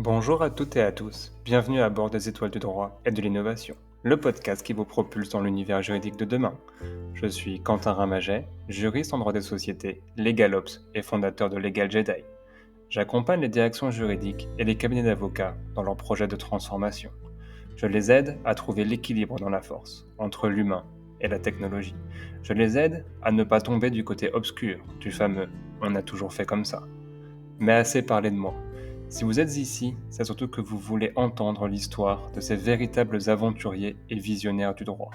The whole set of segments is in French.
Bonjour à toutes et à tous, bienvenue à bord des Étoiles du droit et de l'innovation, le podcast qui vous propulse dans l'univers juridique de demain. Je suis Quentin Ramaget, juriste en droit des sociétés, LegalOps et fondateur de Legal Jedi. J'accompagne les directions juridiques et les cabinets d'avocats dans leurs projets de transformation. Je les aide à trouver l'équilibre dans la force, entre l'humain et la technologie. Je les aide à ne pas tomber du côté obscur du fameux « on a toujours fait comme ça ». Mais assez parlé de moi. Si vous êtes ici, c'est surtout que vous voulez entendre l'histoire de ces véritables aventuriers et visionnaires du droit.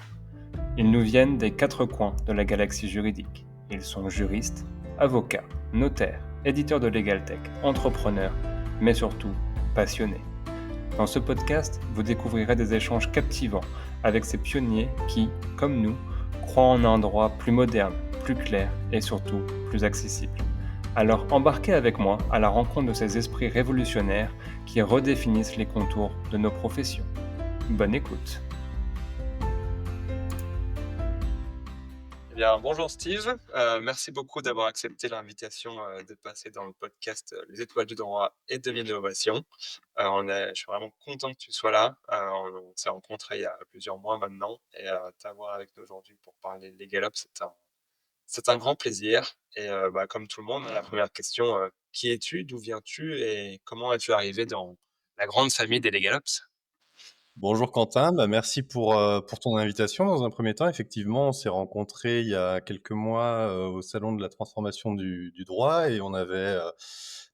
Ils nous viennent des quatre coins de la galaxie juridique. Ils sont juristes, avocats, notaires, éditeurs de Legal Tech, entrepreneurs, mais surtout passionnés. Dans ce podcast, vous découvrirez des échanges captivants avec ces pionniers qui, comme nous, croient en un droit plus moderne, plus clair et surtout plus accessible. Alors embarquez avec moi à la rencontre de ces esprits révolutionnaires qui redéfinissent les contours de nos professions. Bonne écoute. Eh bien, bonjour Steve. Merci beaucoup d'avoir accepté l'invitation de passer dans le podcast Les Étoiles du droit et de l'innovation. Je suis vraiment content que tu sois là. On s'est rencontrés il y a plusieurs mois maintenant et t'avoir avec nous aujourd'hui pour parler de LegalOps, c'est un grand plaisir. Et comme tout le monde, la première question, qui es-tu, d'où viens-tu et comment es-tu arrivé dans la grande famille des LegalOps? Bonjour Quentin, merci pour ton invitation dans un premier temps. Effectivement, on s'est rencontrés il y a quelques mois au Salon de la transformation du droit et on avait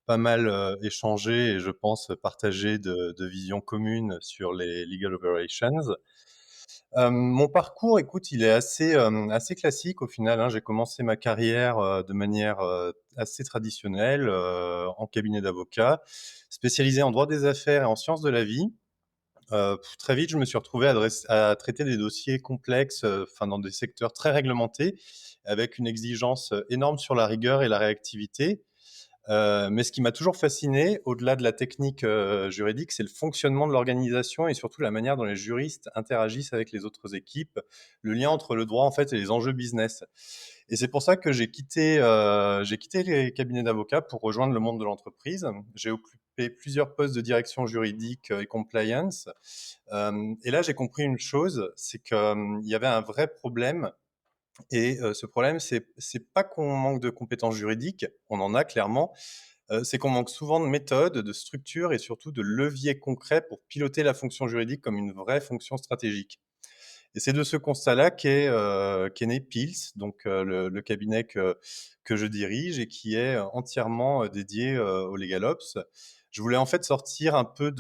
pas mal échangé et je pense partagé de visions communes sur les legal operations. Mon parcours, écoute, il est assez classique au final, hein. J'ai commencé ma carrière de manière assez traditionnelle en cabinet d'avocat, spécialisé en droit des affaires et en sciences de la vie. Très vite, je me suis retrouvé à traiter des dossiers complexes, enfin dans des secteurs très réglementés, avec une exigence énorme sur la rigueur et la réactivité. Mais ce qui m'a toujours fasciné, au-delà de la technique juridique, c'est le fonctionnement de l'organisation et surtout la manière dont les juristes interagissent avec les autres équipes, le lien entre le droit en fait et les enjeux business. Et c'est pour ça que j'ai quitté les cabinets d'avocats pour rejoindre le monde de l'entreprise. J'ai occupé plusieurs postes de direction juridique et compliance. Et là, j'ai compris une chose, c'est qu'il y avait un vrai problème. Et ce problème, c'est pas qu'on manque de compétences juridiques, on en a clairement. C'est qu'on manque souvent de méthodes, de structures et surtout de leviers concrets pour piloter la fonction juridique comme une vraie fonction stratégique. Et c'est de ce constat-là qu'est né Pils, donc le cabinet que je dirige et qui est entièrement dédié au LegalOps. Je voulais en fait sortir un peu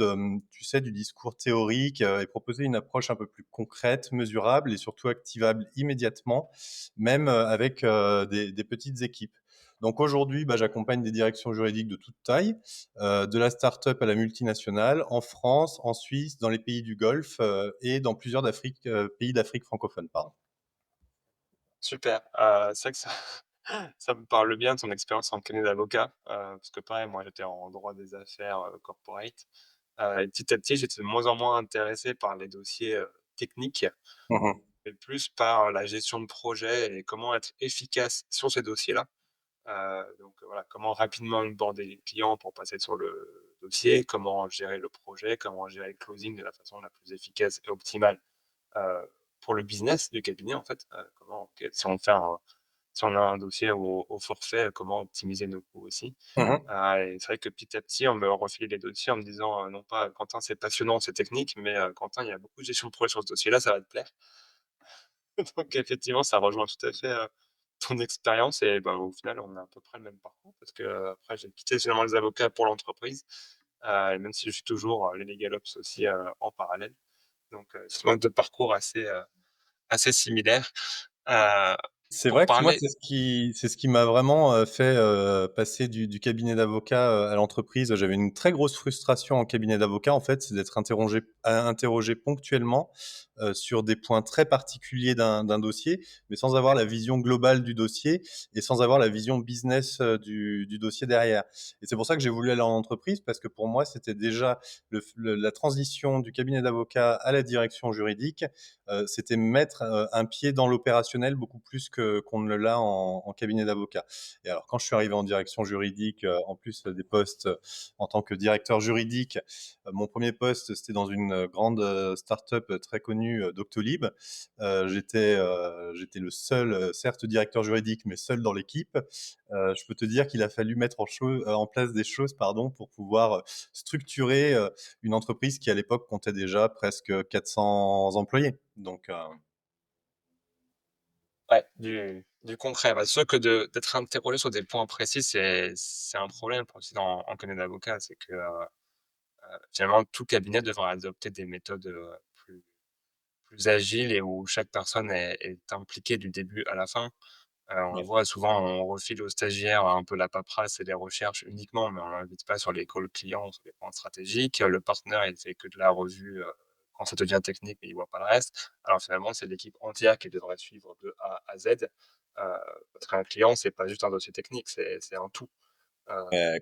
tu sais, du discours théorique et proposer une approche un peu plus concrète, mesurable et surtout activable immédiatement, même avec des petites équipes. Donc aujourd'hui, j'accompagne des directions juridiques de toute taille, de la start-up à la multinationale, en France, en Suisse, dans les pays du Golfe et dans plusieurs pays d'Afrique francophone. Pardon. Super. C'est vrai que ça ça me parle bien ton expérience en cabinet d'avocat, parce que pareil, moi, j'étais en droit des affaires, corporate, et petit à petit, j'étais de moins en moins intéressé par les dossiers, techniques, Mhm. mais plus par la gestion de projet et comment être efficace sur ces dossiers-là. Voilà, comment rapidement onboarder les clients pour passer sur le dossier, comment gérer le projet, comment gérer le closing de la façon la plus efficace et optimale, pour le business du cabinet, en fait. Si on a un dossier au forfait, comment optimiser nos coûts aussi. Mhm. Et c'est vrai que petit à petit, on me refilait les dossiers en me disant, non pas: «Quentin, c'est passionnant, c'est technique, mais Quentin, il y a beaucoup de gestion de projet sur ce dossier-là, ça va te plaire». Donc effectivement, ça rejoint tout à fait, ton expérience et au final, on a à peu près le même parcours parce que, après j'ai quitté finalement les avocats pour l'entreprise, et même si je suis toujours, les LegalOps aussi, en parallèle. Donc c'est de parcours assez similaires. Heu, C'est pour vrai que moi, parler c'est ce qui m'a vraiment fait passer du cabinet d'avocat à l'entreprise. J'avais une très grosse frustration en cabinet d'avocat, en fait, c'est d'être interrogé ponctuellement sur des points très particuliers d'un dossier, mais sans avoir la vision globale du dossier et sans avoir la vision business du dossier derrière. Et c'est pour ça que j'ai voulu aller en entreprise, parce que pour moi, c'était déjà la transition du cabinet d'avocat à la direction juridique. C'était mettre un pied dans l'opérationnel beaucoup plus qu'on ne l'a en cabinet d'avocat. Et alors, quand je suis arrivé en direction juridique, en plus des postes en tant que directeur juridique, mon premier poste, c'était dans une grande start-up très connue, Doctolib. J'étais le seul, certes directeur juridique, mais seul dans l'équipe. Je peux te dire qu'il a fallu mettre en place des choses, pardon, pour pouvoir structurer une entreprise qui à l'époque comptait déjà presque 400 employés. Donc, Ouais, du concret. Bah, c'est sûr que d'être interrogé sur des points précis, c'est un problème aussi en cabinet d'avocat. C'est que finalement, tout cabinet devrait adopter des méthodes plus agiles et où chaque personne est impliquée du début à la fin. On le ouais. voit souvent, on refile aux stagiaires un peu la paperasse et les recherches uniquement, mais on l'invite pas sur les calls clients, sur les points stratégiques. Le partenaire, il fait que de la revue, quand ça devient technique, mais il voit pas le reste. Alors finalement, c'est l'équipe entière qui devrait suivre de A à Z, parce qu'un client, c'est pas juste un dossier technique, c'est un tout. Je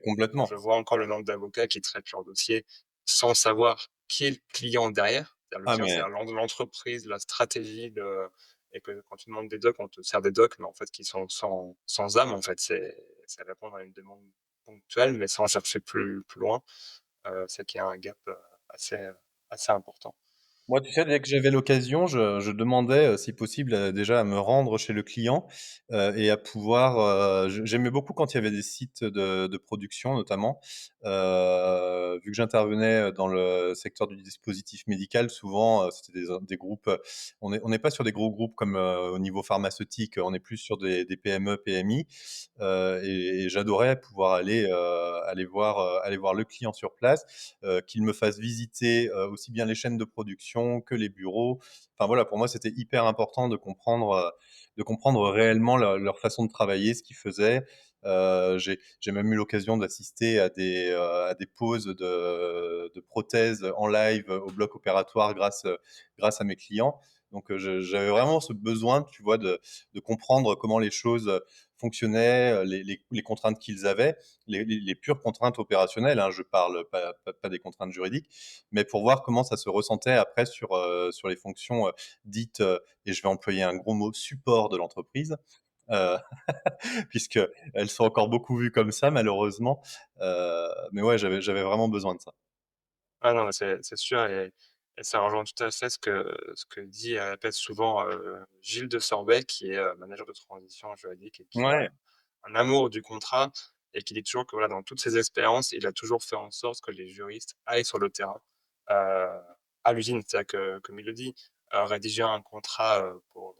Complètement. vois encore le nombre d'avocats qui traitent leur dossier sans savoir qui est le client derrière. C'est-à-dire le Ah, client, c'est mais l'entreprise, la stratégie, et que quand tu demandes des docs, on te sert des docs, mais en fait, qui sont sans âme, en fait. C'est répondre à une demande ponctuelle, mais sans chercher plus loin. C'est qu'il y a un gap assez, assez important. moi, tu sais, dès que j'avais l'occasion, je demandais, si possible, déjà à me rendre chez le client et à pouvoir. J'aimais beaucoup quand il y avait des sites de production, notamment. Vu que j'intervenais dans le secteur du dispositif médical, souvent, c'était des groupes. On n'est pas sur des gros groupes comme au niveau pharmaceutique, on est plus sur des PME, PMI. Et j'adorais pouvoir aller voir le client sur place, qu'il me fasse visiter aussi bien les chaînes de production que les bureaux. Enfin voilà, pour moi, c'était hyper important de comprendre réellement leur façon de travailler, ce qu'ils faisaient. J'ai même eu l'occasion d'assister à des poses de prothèses en live au bloc opératoire grâce à mes clients. Donc j'avais vraiment ce besoin, tu vois, de comprendre comment les choses fonctionnaient, les contraintes qu'ils avaient, les pures contraintes opérationnelles, hein, je parle pas des contraintes juridiques, mais pour voir comment ça se ressentait après sur les fonctions dites, et je vais employer un gros mot, support de l'entreprise, euh, puisque elles sont encore beaucoup vues comme ça malheureusement. Mais ouais, j'avais vraiment besoin de ça. Ah non, mais c'est sûr et ça rejoint tout à fait ce que dit et répète souvent, Gilles de Sorbet qui est, manager de transition juridique et qui a Ouais, un amour du contrat et qui dit toujours que voilà, dans toutes ses expériences, il a toujours fait en sorte que les juristes aillent sur le terrain, heu, à l'usine. C'est-à-dire que, comme il le dit, rédiger un contrat, pour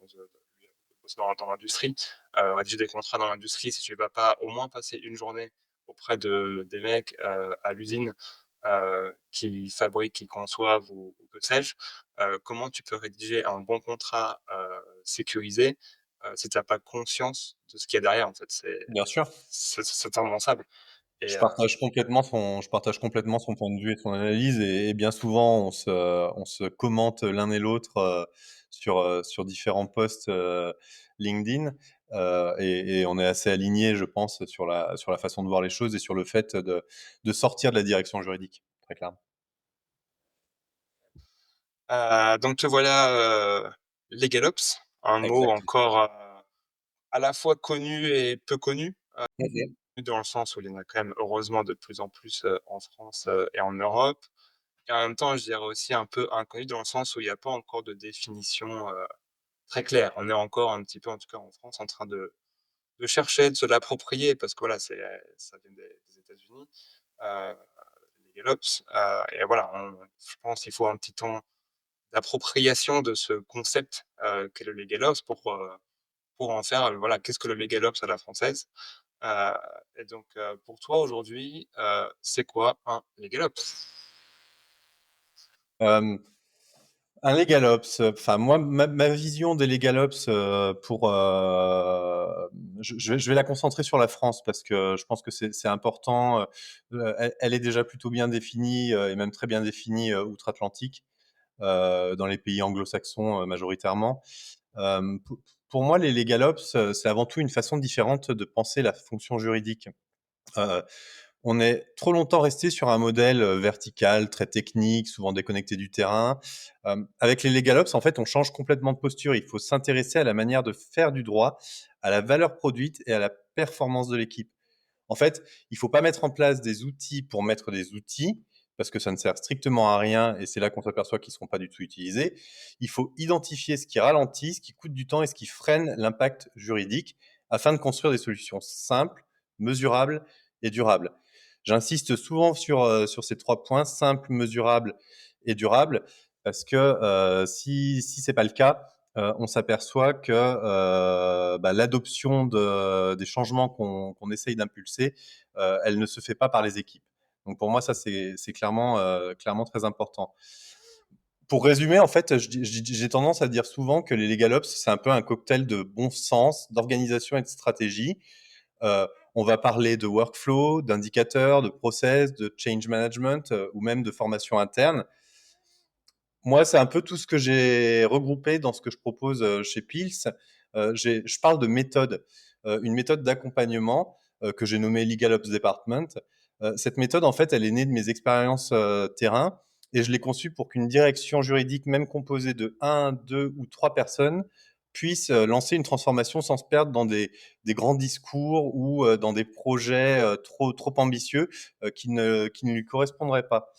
dans l'industrie, rédiger des contrats dans l'industrie, si tu vas pas au moins passer une journée auprès des mecs, à l'usine, qui fabriquent, qui conçoivent ou que sais-je, comment tu peux rédiger un bon contrat, sécurisé, si tu as pas conscience de ce qu'il y a derrière, en fait? bien sûr. C'est impensable et Je partage complètement son point de vue et son analyse, et bien souvent on se commente l'un et l'autre sur différents posts LinkedIn, et on est assez alignés, je pense, sur la façon de voir les choses et sur le fait de sortir de la direction juridique, très clairement. donc te voilà, LegalOps, un mot Exact. encore, à la fois connu et peu connu, Mhm. dans le sens où il y en a quand même heureusement de plus en plus, en France, et en Europe et en même temps, je dirais aussi un peu inconnu dans le sens où il y a pas encore de définition, très claire. On est encore un petit peu, en tout cas en France, en train de chercher, de se l'approprier parce que voilà, ça vient des États-Unis, heu, les GALOPS, et voilà, je pense qu'il faut un petit temps d'appropriation de ce concept, qu'est le LegalOps pour en faire, voilà, qu'est-ce que le LegalOps à la française? Heu et donc pour toi aujourd'hui, c'est quoi un LegalOps? Euh, Un LegalOps, enfin moi, ma vision des LegalOps, je vais la concentrer sur la France parce que je pense que c'est important. Elle est déjà plutôt bien définie et même très bien définie outre-Atlantique, dans les pays anglo-saxons majoritairement. Pour moi, les LegalOps, c'est avant tout une façon différente de penser la fonction juridique. Euh, on est trop longtemps resté sur un modèle vertical, très technique, souvent déconnecté du terrain. Avec les LegalOps, en fait, on change complètement de posture. Il faut s'intéresser à la manière de faire du droit, à la valeur produite et à la performance de l'équipe. En fait, il ne faut pas mettre en place des outils pour mettre des outils, parce que ça ne sert strictement à rien et c'est là qu'on s'aperçoit qu'ils ne seront pas du tout utilisés. Il faut identifier ce qui ralentit, ce qui coûte du temps et ce qui freine l'impact juridique afin de construire des solutions simples, mesurables et durables. J'insiste souvent sur ces 3 points, simple, mesurable et durable, parce que si ce n'est pas le cas, on s'aperçoit que l'adoption des changements qu'on essaye d'impulser, elle ne se fait pas par les équipes. Donc pour moi, ça, c'est clairement très important. Pour résumer, en fait, j'ai tendance à dire souvent que les LegalOps, c'est un peu un cocktail de bon sens, d'organisation et de stratégie. On va parler de workflow, d'indicateurs, de process, de change management ou même de formation interne. Moi, c'est un peu tout ce que j'ai regroupé dans ce que je propose chez Pils. Je parle de méthode, une méthode d'accompagnement que j'ai nommée LegalOps Department. Cette méthode, en fait, elle est née de mes expériences terrain et je l'ai conçue pour qu'une direction juridique, même composée de 1, 2 ou 3 personnes, puisse lancer une transformation sans se perdre dans des grands discours ou dans des projets trop ambitieux qui ne lui correspondraient pas.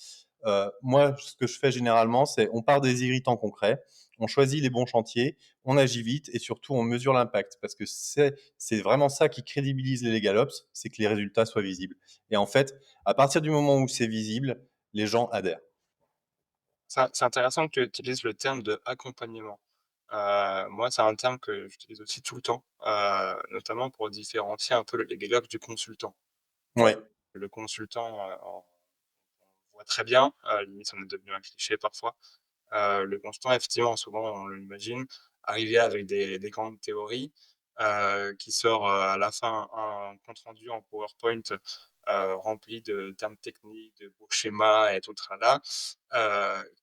Moi, ce que je fais généralement, c'est on part des irritants concrets, on choisit les bons chantiers, on agit vite et surtout on mesure l'impact parce que c'est vraiment ça qui crédibilise les LegalOps, c'est que les résultats soient visibles. Et en fait, à partir du moment où c'est visible, les gens adhèrent. C'est intéressant que tu utilises le terme de accompagnement. Moi, c'est un terme que j'utilise aussi tout le temps, notamment pour différencier un peu le légal du consultant. Ouais, Le consultant, on voit très bien, limite on est devenu un cliché parfois. Le consultant, effectivement, souvent on l'imagine arriver avec des grandes théories, qui sort, à la fin un compte rendu en PowerPoint, rempli de termes techniques, de beaux schémas et tout le tralala,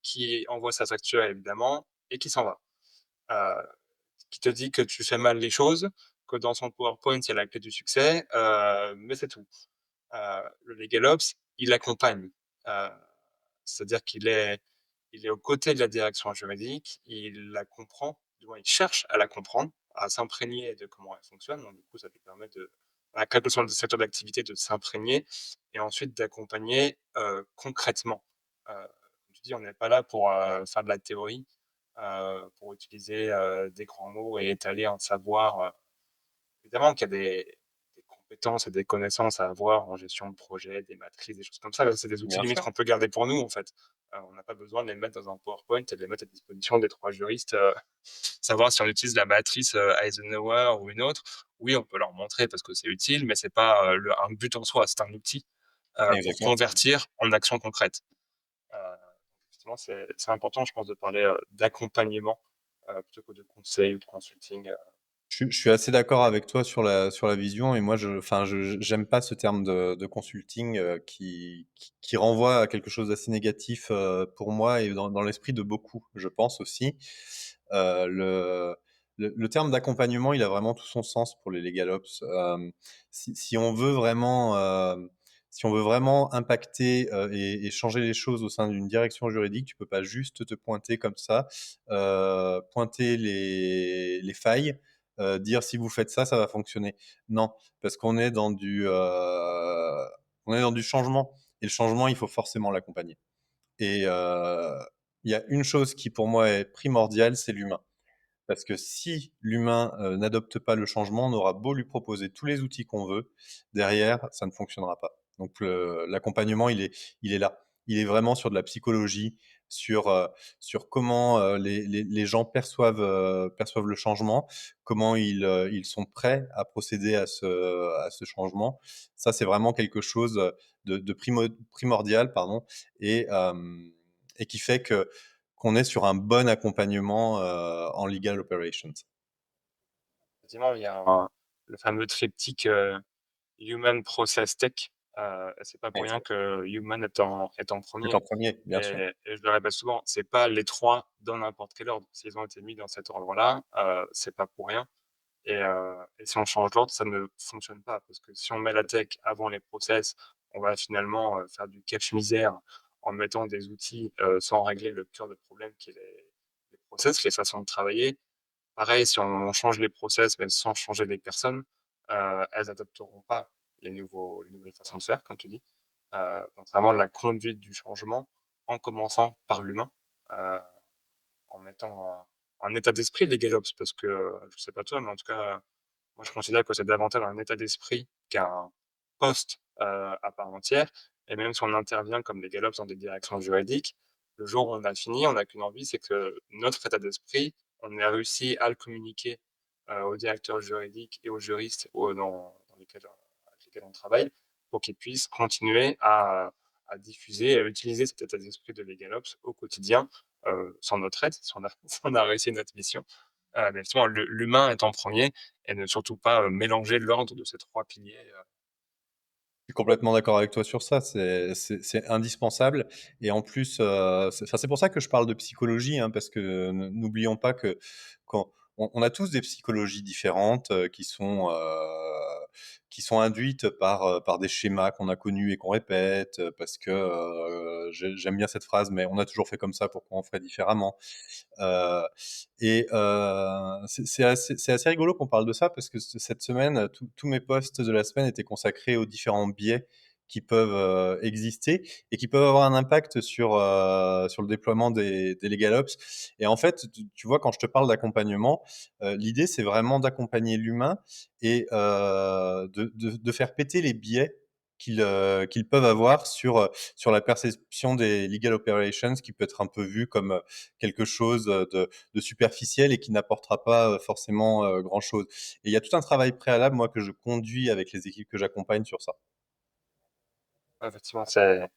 qui envoie sa facture évidemment et qui s'en va. Heu, qui te dit que tu fais mal les choses, que dans son PowerPoint, il y a la clé du succès, mais c'est tout. Le LegalOps, il accompagne, heu, c'est-à-dire qu'il est aux côtés de la direction juridique, il la comprend, du moins il cherche à la comprendre, à s'imprégner de comment elle fonctionne. Donc du coup, ça lui permet de, à quel que soit le secteur d'activité, de s'imprégner et ensuite d'accompagner, concrètement. Comme tu dis, on n'est pas là pour, faire de la théorie, pour utiliser, des grands mots et étaler un savoir, évidemment qu'il y a des compétences et des connaissances à avoir en gestion de projet, des matrices, des choses comme ça. C'est des outils bien limites sûr. qu'on peut garder pour nous, en fait. On n'a pas besoin de les mettre dans un PowerPoint et de les mettre à disposition des 3 juristes, savoir si on utilise la matrice, Eisenhower ou une autre. Oui, on peut leur montrer parce que c'est utile, mais c'est pas, un but en soi, c'est un outil, pour Exactement. convertir en action concrète. Heu, Effectivement, c'est important, je pense, de parler, d'accompagnement, plutôt que de conseil ou de consulting. Je suis assez d'accord avec toi sur la vision et moi, j'aime pas ce terme de consulting qui renvoie à quelque chose d'assez négatif pour moi et dans l'esprit de beaucoup, je pense aussi. Euh, le, le terme d'accompagnement, il a vraiment tout son sens pour les LegalOps. Si on veut vraiment, si on veut vraiment impacter et changer les choses au sein d'une direction juridique, tu peux pas juste te pointer comme ça, pointer les failles dire si vous faites ça, ça va fonctionner. Non, parce on est dans du changement. Et le changement, il faut forcément l'accompagner. Et il y a une chose qui pour moi est primordiale, c'est l'humain. Parce que si l'humain n'adopte pas le changement, on aura beau lui proposer tous les outils qu'on veut, derrière, ça ne fonctionnera pas. Donc l'accompagnement, il est là. Il est vraiment sur de la psychologie, sur, sur comment les gens perçoivent le changement, comment ils sont prêts à procéder à ce changement. Ça, c'est vraiment quelque chose primordial, pardon, et, euh, et qui fait que qu'on est sur un bon accompagnement en legal operations. Effectivement, il y a le fameux triptyque, Human Process Tech. C'est pas pour rien Exact. que Human est en C'est premier. en premier, bien sûr. Et je le répète souvent, c'est pas les 3 dans n'importe quel ordre. S'ils ont été mis dans cet ordre-là, c'est pas pour rien. Et si on change d'ordre, ça ne fonctionne pas. Parce que si on met la tech avant les process, on va finalement faire du cache-misère en mettant des outils sans régler le cœur de problème qui est les process, les façons de travailler. Pareil, si on change les process, mais sans changer les personnes, elles adopteront pas les nouvelles façons de faire, comme tu dis. Donc vraiment la conduite du changement en commençant par l'humain, heu, en mettant un état d'esprit des GitOps parce que, je sais pas toi, mais en tout cas, moi je considère que c'est davantage un état d'esprit qu'un poste, à part entière et même si on intervient comme les GitOps dans des directions juridiques, le jour où on a fini, on n'a qu'une envie, c'est que notre état d'esprit, on ait réussi à le communiquer, aux directeurs juridiques et aux juristes dans lesquels, avec lesquels on travaille, pour qu'ils puissent continuer à diffuser et à utiliser cet état d'esprit de LegalOps au quotidien, sans notre aide, si on a si on a réussi notre mission. Mais justement, l'humain est en premier et ne surtout pas, mélanger l'ordre de ces 3 piliers, Je suis complètement d'accord avec toi sur ça, c'est indispensable et en plus, c'est pour ça que je parle de psychologie, hein, parce que n'oublions pas que quand on a tous des psychologies différentes, qui sont induites par des schémas qu'on a connus et qu'on répète, parce que, j'aime bien cette phrase: «Mais on a toujours fait comme ça, pourquoi on ferait différemment?» Heu c'est assez rigolo qu'on parle de ça parce que cette semaine, tous mes posts de la semaine étaient consacrés aux différents biais qui peuvent, exister et qui peuvent avoir un impact sur le déploiement des LegalOps et en fait, tu vois, quand je te parle d'accompagnement, l'idée, c'est vraiment d'accompagner l'humain et de faire péter les biais qu'ils peuvent avoir sur la perception des legal operations qui peut être un peu vu comme, quelque chose de superficiel et qui n'apportera pas forcément grand-chose. Et il y a tout un travail préalable, moi, que je conduis avec les équipes que j'accompagne sur ça. effectivement, c'est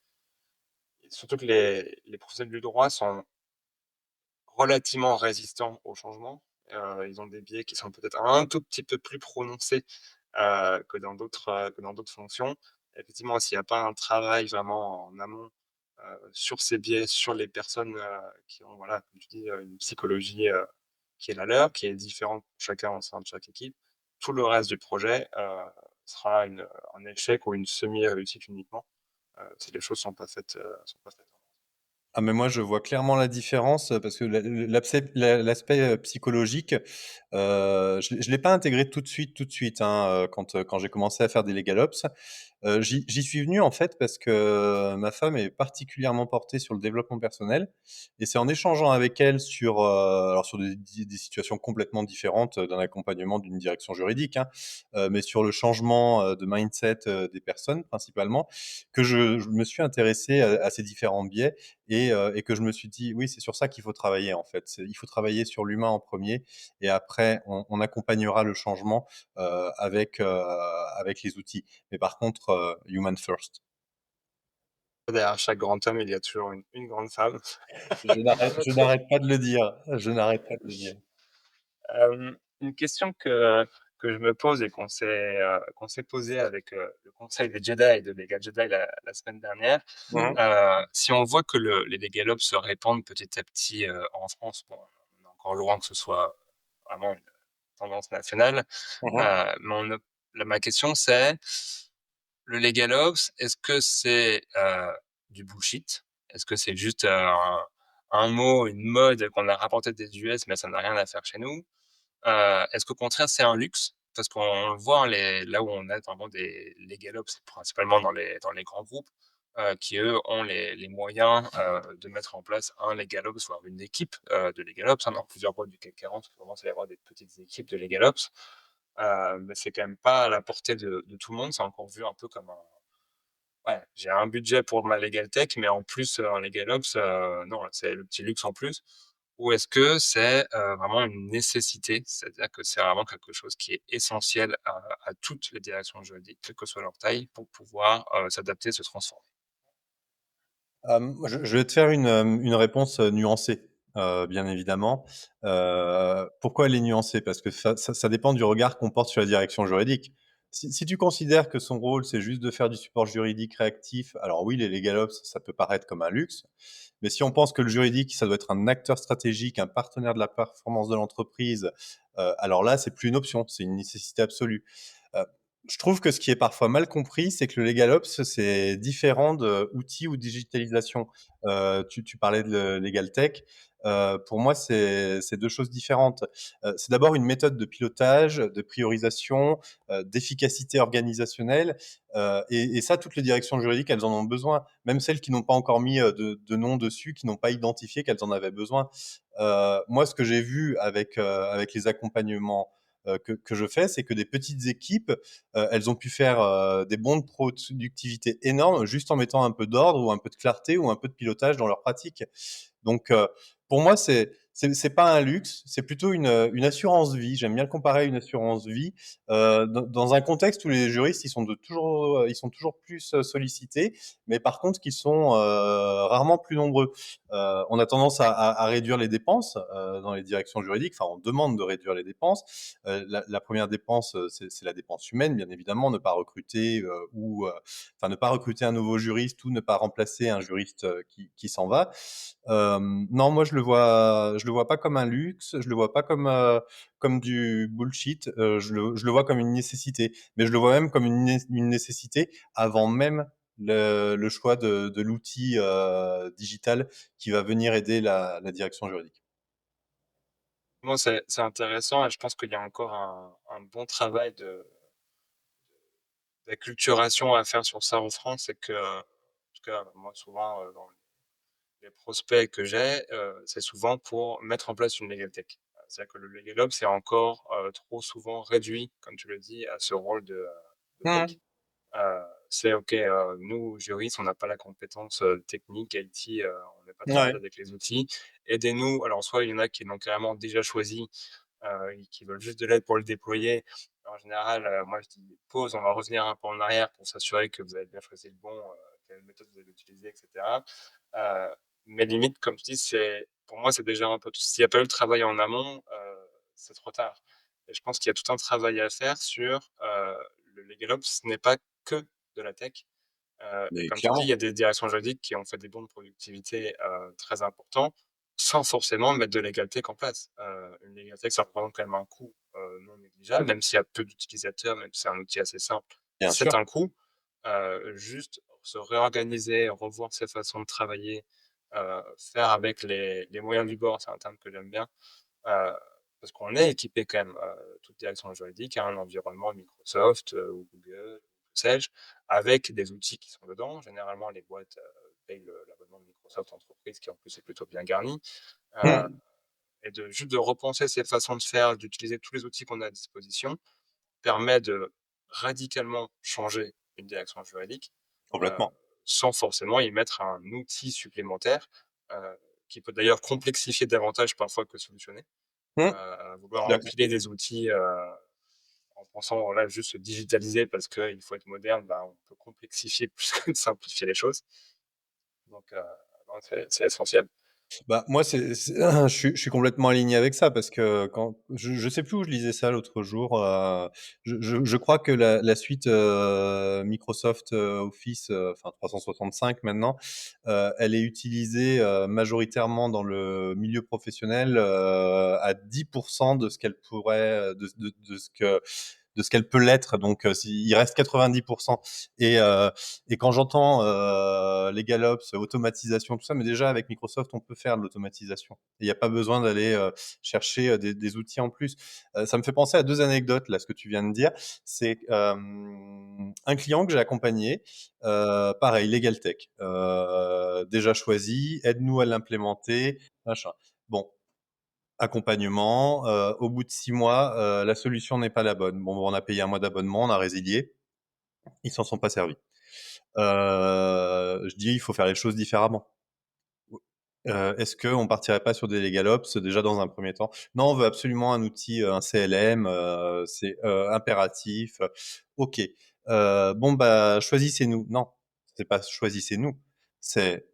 surtout que les professionnels du droit sont relativement résistants au changement. Ils ont des biais qui sont peut-être un tout petit peu plus prononcés, que dans d'autres fonctions. Effectivement, s'il n'y a pas un travail vraiment en amont, sur ces biais, sur les personnes, qui ont, voilà, comme tu dis, une psychologie, qui est la leur, qui est différente pour chacun au sein de chaque équipe, tout le reste du projet, sera un échec ou une semi-réussite uniquement, si les choses sont pas faites. Ah mais moi je vois clairement la différence, parce que l'aspect, psychologique, je l'ai pas intégré tout de suite, hein, quand j'ai commencé à faire des LegalOps. J'y suis venu en fait parce que ma femme est particulièrement portée sur le développement personnel et c'est en échangeant avec elle alors sur des situations complètement différentes, d'un accompagnement d'une direction juridique, hein, mais sur le changement, de mindset, des personnes principalement, que je me suis intéressé à ces différents biais et que je me suis dit: «Oui, c'est sur ça qu'il faut travailler en fait». Il faut travailler sur l'humain en premier et après on accompagnera le changement, avec les outils. Mais par contre, human first. Derrière chaque grand homme, il y a toujours une grande femme. Je n'arrête pas de le dire, je n'arrête pas de le dire. Une question que je me pose et qu'on s'est posé avec, le conseil des Jedi et de Legal Jedi la semaine dernière. Mmh. Si on voit que les Legal Ops se répandent petit à petit, en France, bon, on est encore loin que ce soit vraiment une tendance nationale, Mmh. mais ma question c'est: le Legal Ops, est-ce que c'est, du bullshit? Est-ce que c'est juste, un mot, une mode qu'on a rapporté des US, mais ça n'a rien à faire chez nous? Est-ce qu'au contraire, c'est un luxe? Parce qu'on le voit, hein, là où on a vraiment les galops, c'est principalement dans les grands groupes, qui eux ont les moyens, de mettre en place un Legalops, voire une équipe, de Legalops, hein. Dans plusieurs boîtes du CAC 40, il commence à y avoir des petites équipes de Legalops. Mais c'est quand même pas à la portée de tout le monde. C'est encore vu un peu comme un ouais, j'ai un budget pour ma legal tech, mais en plus, un LegalOps, non, c'est le petit luxe en plus. Ou est-ce que c'est, vraiment une nécessité? C'est-à-dire que c'est vraiment quelque chose qui est essentiel à toutes les directions juridiques, quelle que soit leur taille, pour pouvoir, s'adapter, se transformer? Je vais te faire une réponse, nuancée, bien évidemment. Pourquoi elle est nuancée? Parce que ça dépend du regard qu'on porte sur la direction juridique. Si tu considères que son rôle, c'est juste de faire du support juridique réactif, alors oui, les LegalOps, ça peut paraître comme un luxe. Mais si on pense que le juridique, ça doit être un acteur stratégique, un partenaire de la performance de l'entreprise, alors là, c'est plus une option, c'est une nécessité absolue. Heu, Je trouve que ce qui est parfois mal compris, c'est que le LegalOps, c'est différent de outils ou digitalisation. Tu parlais de LegalTech. Pour moi, c'est 2 choses différentes. C'est d'abord une méthode de pilotage, de priorisation, d'efficacité organisationnelle, et ça, toutes les directions juridiques, elles en ont besoin. Même celles qui n'ont pas encore mis, de nom dessus, qui n'ont pas identifié qu'elles en avaient besoin. Moi, ce que j'ai vu avec les accompagnements, que je fais, c'est que des petites équipes, elles ont pu faire des bons de productivité énormes juste en mettant un peu d'ordre ou un peu de clarté ou un peu de pilotage dans leur pratique. Donc, pour moi, c'est pas un luxe, c'est plutôt une assurance vie. J'aime bien le comparer à une assurance vie dans un contexte où les juristes ils sont toujours plus sollicités, mais par contre qui sont rarement plus nombreux. On a tendance à réduire les dépenses dans les directions juridiques. Enfin, on demande de réduire les dépenses. La première dépense, c'est la dépense humaine, bien évidemment, ne pas recruter enfin ne pas recruter un nouveau juriste ou ne pas remplacer un juriste qui s'en va. Non, moi je le vois pas comme un luxe, je le vois pas comme du bullshit. Je le vois comme une nécessité, mais je le vois même comme une nécessité avant même le choix de l'outil digital qui va venir aider la direction juridique. Moi, c'est intéressant et je pense qu'il y a encore un bon travail d'acculturation à faire sur ça en France. Et que, en tout cas, moi, souvent, dans les prospects que j'ai, c'est souvent pour mettre en place une legal tech. C'est-à-dire que le legal ops est encore trop souvent réduit, comme tu le dis, à ce rôle de tech. Mmh. C'est OK, nous, juristes, on n'a pas la compétence technique, IT, on n'est pas très à Ouais, l'aise avec les outils. Aidez-nous. Alors, soit il y en a qui l'ont carrément déjà choisi et qui veulent juste de l'aide pour le déployer. En général, moi, je dis pause, on va revenir un peu en arrière pour s'assurer que vous avez bien choisi le bon, quelle méthode vous allez utiliser, etc. Euh, mais limite, comme tu dis, pour moi, c'est déjà un peu tout. S'il n'y a pas eu le travail en amont, c'est trop tard. Et je pense qu'il y a tout un travail à faire sur le Legal Ops, ce n'est pas que de la tech. Et mais comme tu dis, il clairement. y a des directions juridiques qui ont fait des bons de productivité très importants sans forcément mettre de LegalTech en place. Une LegalTech, ça représente quand même un coût non négligeable, même s'il y a peu d'utilisateurs, même si c'est un outil assez simple, Bien c'est sûr. un coût. Juste se réorganiser, revoir ses façons de travailler, faire avec les moyens du bord, c'est un terme que j'aime bien, parce qu'on est équipé quand même, toute direction juridique a un environnement Microsoft ou Google, que sais-je, avec des outils qui sont dedans. Généralement, les boîtes payent l'abonnement de Microsoft Entreprise, qui en plus est plutôt bien garni. Euh, Mmh. et juste de repenser ces façons de faire, d'utiliser tous les outils qu'on a à disposition, permet de radicalement changer une direction juridique, euh, Complètement. sans forcément y mettre un outil supplémentaire, euh, qui peut d'ailleurs complexifier davantage parfois que solutionner. Mmh. À Je suis vouloir d'accord. empiler des outils en pensant là juste se digitaliser parce qu'il faut être moderne, bah, on peut complexifier plus que de simplifier les choses. Donc, non, c'est essentiel. Bah, moi, je suis complètement aligné avec ça parce que quand je sais plus où je lisais ça l'autre jour. Je crois que la suite Microsoft Office, enfin 365 maintenant, elle est utilisée majoritairement dans le milieu professionnel à 10% de ce qu'elle pourrait, de ce qu'elle peut l'être. Donc, il reste 90%. Et, euh, et quand j'entends les galops, automatisation, tout ça, mais déjà avec Microsoft, on peut faire de l'automatisation. Il n'y a pas besoin d'aller chercher des outils en plus. Ça me fait penser à deux anecdotes, là, ce que tu viens de dire. C'est un client que j'ai accompagné, pareil, LegalTech, déjà choisi, aide-nous à l'implémenter, machin. Bon, accompagnement. Au bout de 6 mois, la solution n'est pas la bonne. Bon, on a payé un mois d'abonnement, on a résilié. Ils s'en sont pas servis. Je dis, il faut faire les choses différemment. Est-ce qu'on partirait pas sur des LegalOps déjà dans un premier temps? Non, on veut absolument un outil, un CLM, c'est impératif. Ok. Bon bah choisissez-nous. Non, c'est pas choisissez-nous. C'est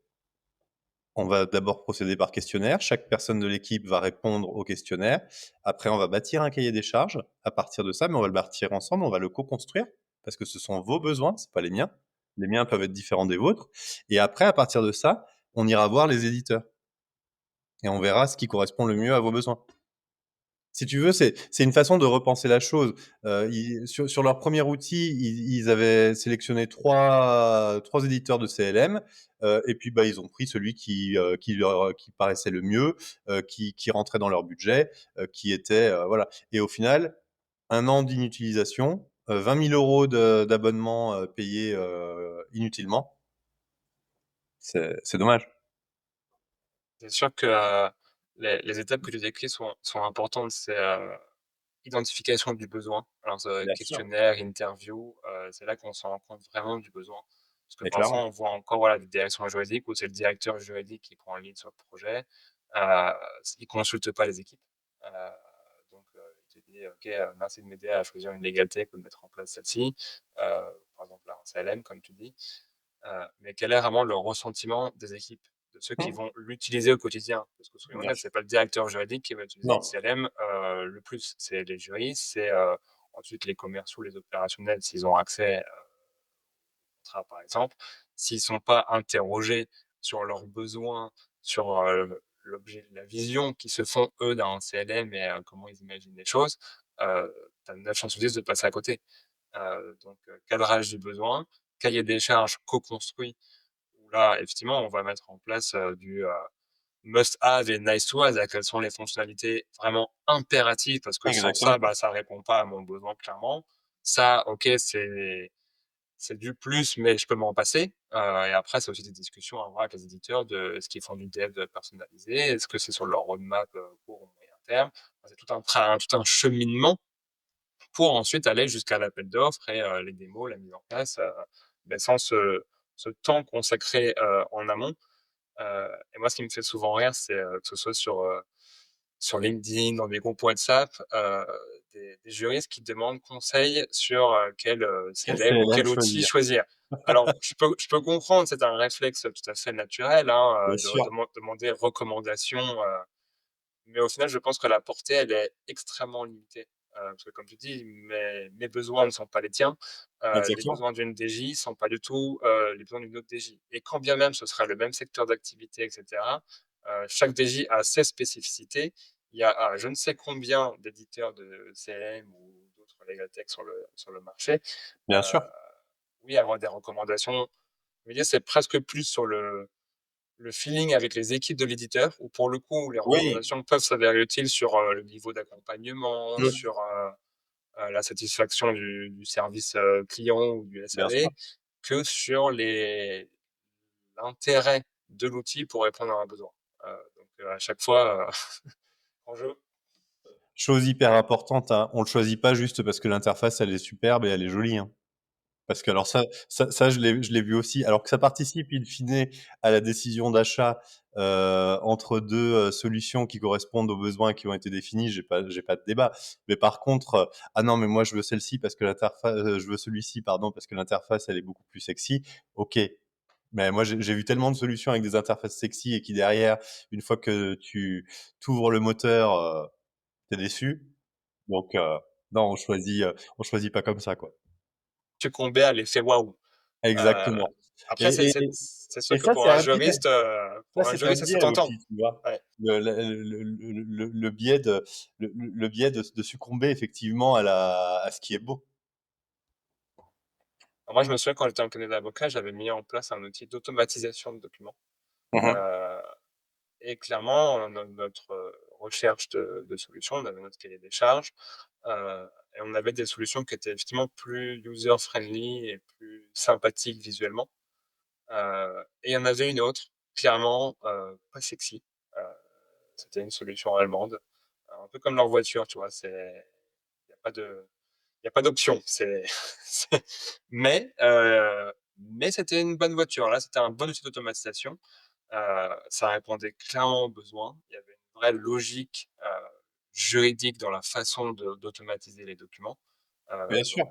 on va d'abord procéder par questionnaire. Chaque personne de l'équipe va répondre au questionnaire. Après, on va bâtir un cahier des charges à partir de ça, mais on va le bâtir ensemble, on va le co-construire parce que ce sont vos besoins, c'est pas les miens. Les miens peuvent être différents des vôtres. Et après, à partir de ça, on ira voir les éditeurs et on verra ce qui correspond le mieux à vos besoins. Si tu veux, c'est une façon de repenser la chose. Ils sur leur premier outil, ils avaient sélectionné trois éditeurs de CLM, et puis, bah, ils ont pris celui qui paraissait le mieux, qui rentrait dans leur budget, qui était, voilà, et au final, 1 an d'inutilisation, 20 000 € d'abonnement, payés, inutilement. C'est dommage. C'est sûr que, les étapes que tu décris sont importantes. C'est, identification du besoin. Alors, Bien sûr, questionnaire, interview, c'est là qu'on se rend compte vraiment du besoin. Parce que mais parfois, clairement. on voit encore, voilà, des directions juridiques où c'est le directeur juridique qui prend le lead sur le projet. Heu, il consulte pas les équipes. Heu, il te dit: «OK, merci de m'aider à choisir une legal tech ou de mettre en place celle-ci». Par exemple, là, en CLM, comme tu dis. Mais quel est vraiment le ressentiment des équipes, de ceux qui Mmh, vont l'utiliser au quotidien? Parce que soyons bien honnêtes, sûr. c'est pas le directeur juridique qui va utiliser le Non, CLM, le plus, c'est les juristes, c'est, ensuite les commerciaux, les opérationnels s'ils ont accès, contrat par exemple. S'ils sont pas interrogés sur leurs besoins, sur, l'objet la vision qu'ils se font eux d'un CLM et comment ils imaginent les choses, tu as 9 chances sur 10 de passer à côté. Cadrage du besoin, cahier des charges co-construit où là, effectivement, on va mettre en place du must have et nice to have, quelles sont les fonctionnalités vraiment impératives parce que sans exactement, ça, bah, ça répond pas à mon besoin clairement. Ça, ok, c'est du plus, mais je peux m'en passer. Et après, c'est aussi des discussions à avoir avec les éditeurs de est-ce qu'ils font du dev personnalisé, est-ce que c'est sur leur roadmap court ou moyen terme. Enfin, c'est tout un cheminement pour ensuite aller jusqu'à l'appel d'offres et les démos, la mise en place, ben, sans ce temps consacré en amont. Et moi, ce qui me fait souvent rire, c'est que ce soit sur LinkedIn, dans des groupes WhatsApp, des juristes qui demandent conseil sur quel quel CLM ou CLM quel outil choisir? choisir. Alors, je peux comprendre, c'est un réflexe tout à fait naturel hein, Bien de sûr, demander recommandation. Mais au final, je pense que la portée, elle est extrêmement limitée. Parce que comme tu dis, mes besoins ne sont pas les tiens. Les exactement, besoins d'une DJ ne sont pas du tout les besoins d'une autre DJ. Et quand bien même ce sera le même secteur d'activité, etc., chaque DJ a ses spécificités. Il y a je ne sais combien d'éditeurs de CLM ou d'autres legal tech sur le marché. bien Euh, sûr. oui, avoir des recommandations, je veux dire, c'est presque plus sur le feeling avec les équipes de l'éditeur, où pour le coup, les Oui, recommandations peuvent s'avérer utiles sur le niveau d'accompagnement, mmh, sur la satisfaction du service client ou du bien sûr. SAV, que sur l'intérêt de l'outil pour répondre à un besoin. À chaque fois, en jeu. Chose hyper importante, hein, on le choisit pas juste parce que l'interface elle est superbe et elle est jolie, hein. Parce que alors ça je l'ai vu aussi, alors que ça participe in fine à la décision d'achat, entre 2 solutions qui correspondent aux besoins qui ont été définis, j'ai pas de débat. Mais par contre, «Ah non, mais moi je veux celle-ci parce que je veux celui-ci pardon, parce que l'interface elle est beaucoup plus sexy». OK, mais moi j'ai vu tellement de solutions avec des interfaces sexy et qui derrière, une fois que tu ouvres le moteur, tu es déçu. Donc non, on choisit pas comme ça, quoi. Succomber à l'effet waouh. Euh, Exactement. Après, Et et c'est sûr et que ça, c'est un biais. Ça, c'est un ça biais t'entend. aussi, tu vois? Ouais. Le biais le biais de succomber effectivement à ce qui est beau. Alors moi, je me souviens quand j'étais en cabinet d'avocat, j'avais mis en place un outil d'automatisation de documents. Mmh mh. Euh, Et clairement, dans notre recherche de solutions, on avait notre cahier des charges et on avait des solutions qui étaient effectivement plus user-friendly et plus sympathiques visuellement. Et il y en avait une autre, clairement pas sexy. Euh, C'était une solution allemande, un peu comme leur voiture, tu vois. Il n'y a pas de, il y a pas d'option. C'est- mais c'était une bonne voiture. Là, c'était un bon outil d'automatisation. Ça répondait clairement aux besoins. Il y avait une vraie logique juridique dans la façon d'automatiser les documents. Bien sûr,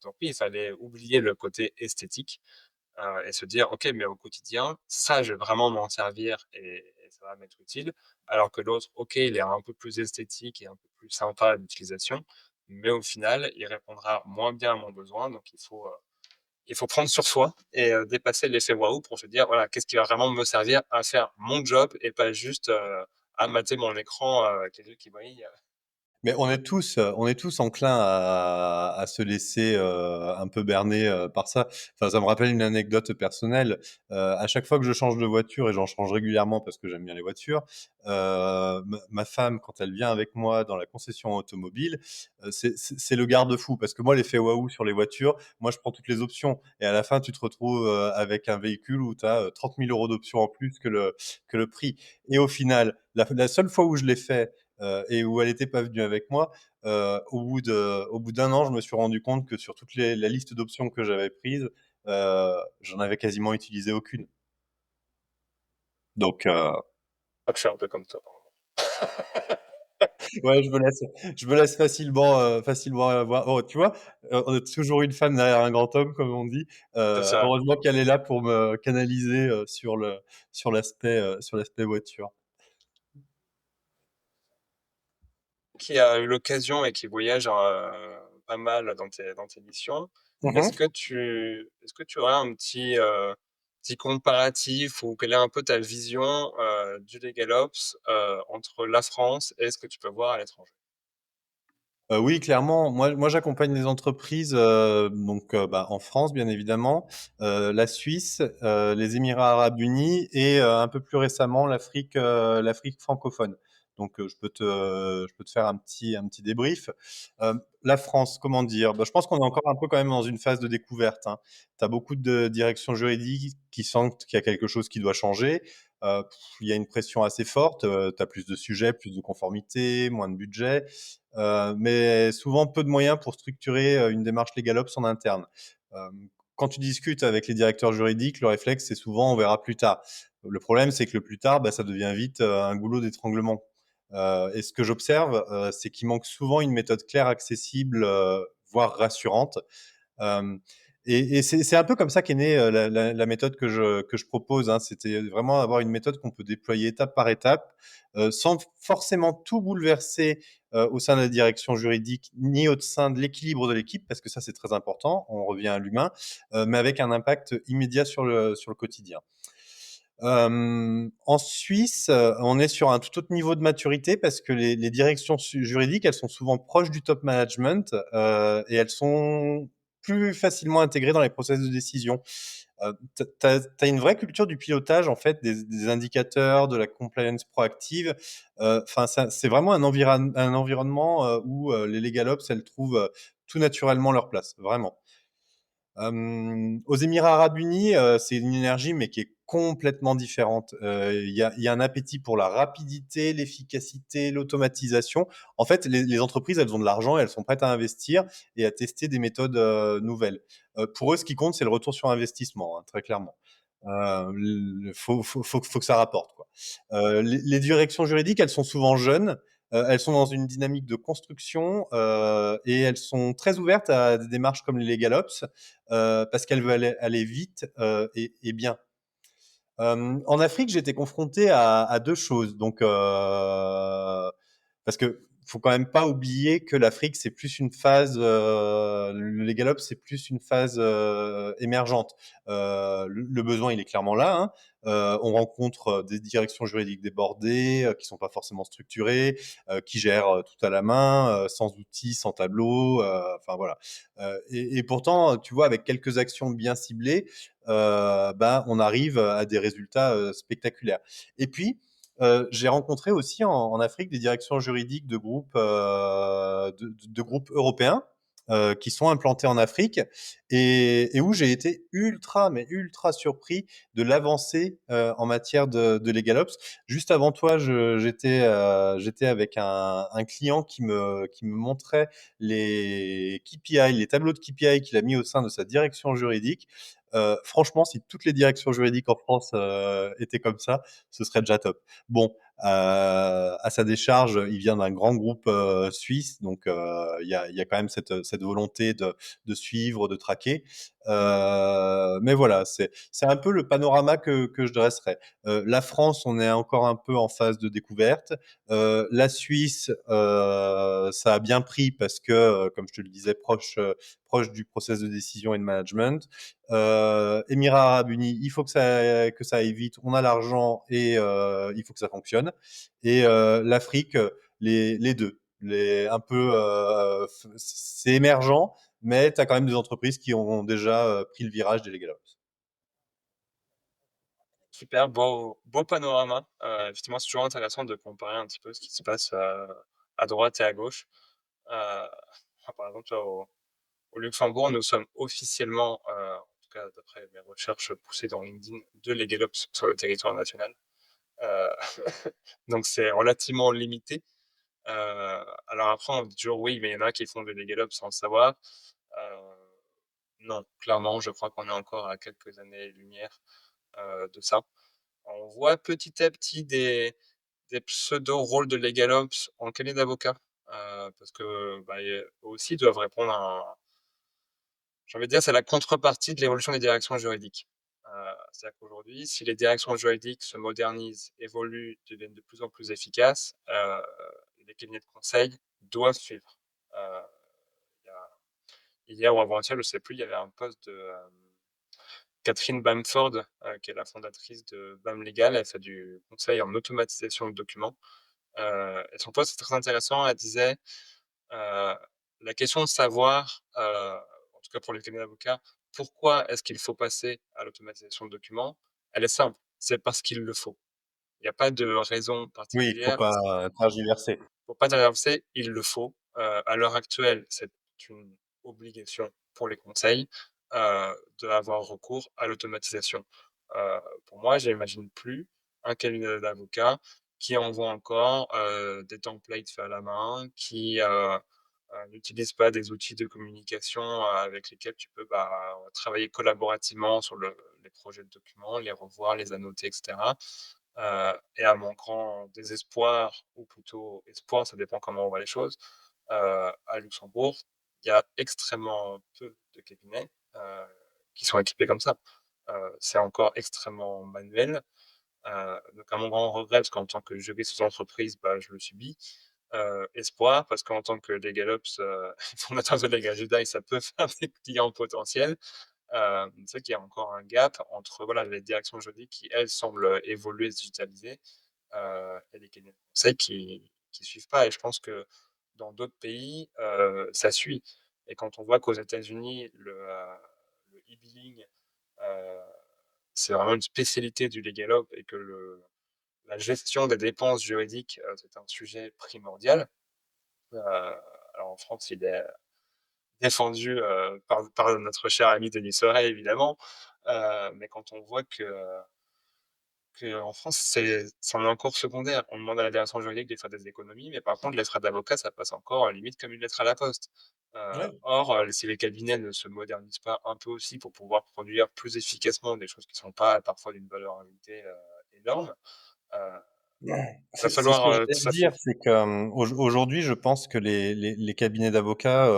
Donc oui, il fallait oublier le côté esthétique et se dire, OK, mais au quotidien, ça, je vais vraiment m'en servir et ça va m'être utile. Alors que l'autre, OK, il est un peu plus esthétique et un peu plus sympa à l'utilisation, mais au final, il répondra moins bien à mon besoin. Donc il faut prendre sur soi et dépasser l'effet waouh pour se dire voilà, qu'est-ce qui va vraiment me servir à faire mon job et pas juste à mater mon écran avec les yeux qui brillent. Mais on est tous enclins à se laisser, un peu berner, par ça. Enfin, ça me rappelle une anecdote personnelle. À chaque fois que je change de voiture et j'en change régulièrement parce que j'aime bien les voitures, ma femme, quand elle vient avec moi dans la concession automobile, c'est le garde-fou parce que moi, l'effet waouh sur les voitures, moi, je prends toutes les options et à la fin, tu te retrouves, avec un véhicule où tu as, 30 000 € d'options en plus que le prix et au final, la seule fois où je l'ai fait, et où elle n'était pas venue avec moi, au bout d'un an, je me suis rendu compte que sur toute la liste d'options que j'avais prises, j'en avais quasiment utilisé aucune. Donc, Ah, je suis un peu comme toi. ouais, je me laisse facilement avoir. Oh, tu vois, on a toujours une femme derrière un grand homme, comme on dit. C'est ça. Heureusement qu'elle est là pour me canaliser sur l'aspect voiture. Qui a eu l'occasion et qui voyage, pas mal dans tes missions, Mhm. est-ce que tu aurais un petit comparatif ou quelle est un peu ta vision, du LegalOps, entre la France et ce que tu peux voir à l'étranger? Oui, clairement. Moi, j'accompagne les entreprises, bah, en France, bien évidemment, la Suisse, les Émirats arabes unis et un peu plus récemment, l'Afrique francophone. Donc, je peux te faire un petit débrief. La France, comment dire? Bah, je pense qu'on est encore un peu quand même dans une phase de découverte, hein. Tu as beaucoup de directions juridiques qui sentent qu'il y a quelque chose qui doit changer. Heu, il y a une pression assez forte, tu as plus de sujets, plus de conformité, moins de budget. Mais souvent peu de moyens pour structurer, une démarche LegalOps en interne. Quand tu discutes avec les directeurs juridiques, le réflexe, c'est souvent: «On verra plus tard». Le problème, c'est que le plus tard, bah, ça devient vite, un goulot d'étranglement. Et ce que j'observe, c'est qu'il manque souvent une méthode claire, accessible, voire rassurante. Hem et c'est un peu comme ça qu'est née, la méthode que je propose, hein. C'était vraiment avoir une méthode qu'on peut déployer étape par étape, sans forcément tout bouleverser, au sein de la direction juridique, ni au sein de l'équilibre de l'équipe, parce que ça, c'est très important, on revient à l'humain, mais avec un impact immédiat sur le quotidien. En Suisse, on est sur un tout autre niveau de maturité parce que les directions juridiques, elles sont souvent proches du top management, et elles sont plus facilement intégrées dans les process de décision. Tu as une vraie culture du pilotage, en fait, des indicateurs, de la compliance proactive. Enfin, c'est vraiment un environnement, où, les LegalOps, elles trouvent, tout naturellement leur place, vraiment. Aux Émirats arabes unis, c'est une énergie, mais qui est complètement différente. Il y a un appétit pour la rapidité, l'efficacité, l'automatisation. En fait, les entreprises, elles ont de l'argent et elles sont prêtes à investir et à tester des méthodes, nouvelles. Pour eux, ce qui compte, c'est le retour sur investissement, hein, très clairement. Faut que ça rapporte, quoi. Les directions juridiques, elles sont souvent jeunes, elles sont dans une dynamique de construction, et elles sont très ouvertes à des démarches comme les LegalOps, parce qu'elle veut aller vite, et bien. En Afrique, j'ai été confronté à 2 choses. Donc, parce que faut quand même pas oublier que l'Afrique, c'est plus une phase, les Galops, c'est plus une phase, émergente. Le besoin, il est clairement là, hein. On rencontre, des directions juridiques débordées, qui sont pas forcément structurées, qui gèrent, tout à la main, sans outils, sans tableau, enfin voilà. Et pourtant, tu vois, avec quelques actions bien ciblées, ben, on arrive à des résultats, spectaculaires. Et puis, j'ai rencontré aussi en Afrique des directions juridiques de groupes, de groupes européens, qui sont implantés en Afrique et où j'ai été ultra, mais ultra surpris de l'avancée, en matière de LegalOps. Juste avant toi, j'étais avec un client qui me montrait les KPI, les tableaux de KPI qu'il a mis au sein de sa direction juridique. Franchement, si toutes les directions juridiques en France, étaient comme ça, ce serait déjà top. Bon, à sa décharge, il vient d'un grand groupe, suisse, donc il y a quand même cette volonté de suivre, de traquer. Mais voilà, c'est un peu le panorama que je dresserais. La France, on est encore un peu en phase de découverte. La Suisse, ça a bien pris parce que, comme je te le disais, proche du process de décision et de management. Émirats arabes unis, il faut que ça aille vite. On a l'argent et il faut que ça fonctionne. Et l'Afrique, les deux. un peu, c'est émergent, mais tu as quand même des entreprises qui ont déjà pris le virage des Legal Ops. Super, beau panorama. Effectivement, c'est toujours intéressant de comparer un petit peu ce qui se passe, à droite et à gauche. Par exemple, au Luxembourg, nous sommes officiellement, en tout cas d'après mes recherches poussées dans LinkedIn, 2 Legal Ops sur le territoire national. Heu, donc c'est relativement limité. Alors après, on dit toujours: «Oui, mais il y en a qui font des Legal Ops sans le savoir». Heu, non, clairement, je crois qu'on est encore à quelques années-lumière, de ça. On voit petit à petit des pseudo-rôles de Legal Ops en cabinet d'avocat, parce que, bah, eux aussi doivent répondre à un, j'ai envie de dire, c'est la contrepartie de l'évolution des directions juridiques. C'est-à-dire qu'aujourd'hui, si les directions juridiques se modernisent, évoluent, deviennent de plus en plus efficaces, les cabinets de conseil doivent suivre. Heu, il y a hier ou avant-hier, je ne sais plus, il y avait un post de, Catherine Bamford, qui est la fondatrice de BAM Legal. Elle fait du conseil en automatisation de documents. Et son post est très intéressant. Elle disait, heu, la question de savoir, en tout cas pour les cabinets d'avocats, pourquoi est-ce qu'il faut passer à l'automatisation de documents? Elle est simple, c'est parce qu'il le faut. Il n'y a pas de raison Oui, il faut particulière. pas tergiverser. Faut pas traverser, il le faut. À l'heure actuelle, c'est une obligation pour les conseils, d'avoir recours à l'automatisation. Pour moi, j'imagine plus un cabinet d'avocats qui envoie encore, des templates faits à la main, qui, n'utilise pas des outils de communication, avec lesquels tu peux, bah, travailler collaborativement sur les projets de documents, les revoir, les annoter et cetera. Et à mon grand désespoir, ou plutôt espoir, ça dépend comment on voit les choses, à Luxembourg, il y a extrêmement peu de cabinets, qui sont équipés comme ça. C'est encore extrêmement manuel, donc à mon grand regret, parce qu'en tant que juriste d'entreprise, bah, je le subis. Espoir, parce qu'en tant que Legal Ops, fondateur de Legal Jedi, ça peut faire des clients potentiels. C'est vrai qu'il y a encore un gap entre, voilà, les directions juridiques qui, elles, semblent évoluer et se digitaliser, et les cabinets de conseil qui suivent pas. Et je pense que dans d'autres pays, ça suit. Et quand on voit qu'aux États-Unis, le e-billing, heu, c'est vraiment une spécialité du legal ops, et que la gestion des dépenses juridiques, c'est un sujet primordial. Alors en France, il est défendu, par notre cher ami Denis Sorel, évidemment. Mais quand on voit qu'en France, c'en est encore secondaire. On demande à la direction juridique de faire des économies, mais par contre, les frais d'avocat, ça passe encore, limite comme une lettre à la poste. Ouais. Or, si les cabinets ne se modernisent pas un peu aussi pour pouvoir produire plus efficacement des choses qui ne sont pas parfois d'une valeur ajoutée, énorme, heu, va C'est ce falloir, que j'allais te ça fait. dire, c'est que, aujourd'hui, je pense que les cabinets d'avocats,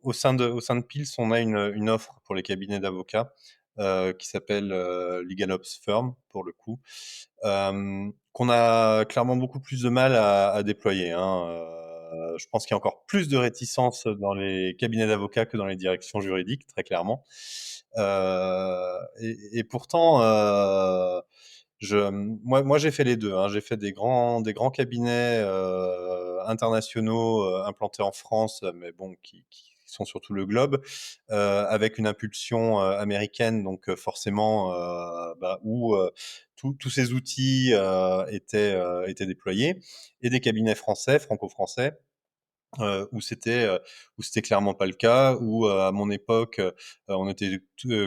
au sein de Pils, on a une offre pour les cabinets d'avocats, qui s'appelle, Legal Ops Firm, pour le coup, qu'on a clairement beaucoup plus de mal à déployer, hein. Je pense qu'il y a encore plus de réticence dans les cabinets d'avocats que dans les directions juridiques, très clairement. Et pourtant, moi, j'ai fait les 2, hein. J'ai fait des grands cabinets, internationaux, implantés en France, mais bon, qui sont sur tout le globe, avec une impulsion, américaine, donc forcément, bah, où, tous ces outils, étaient déployés, et des cabinets français, franco-français, où c'était clairement pas le cas, où, à mon époque, on était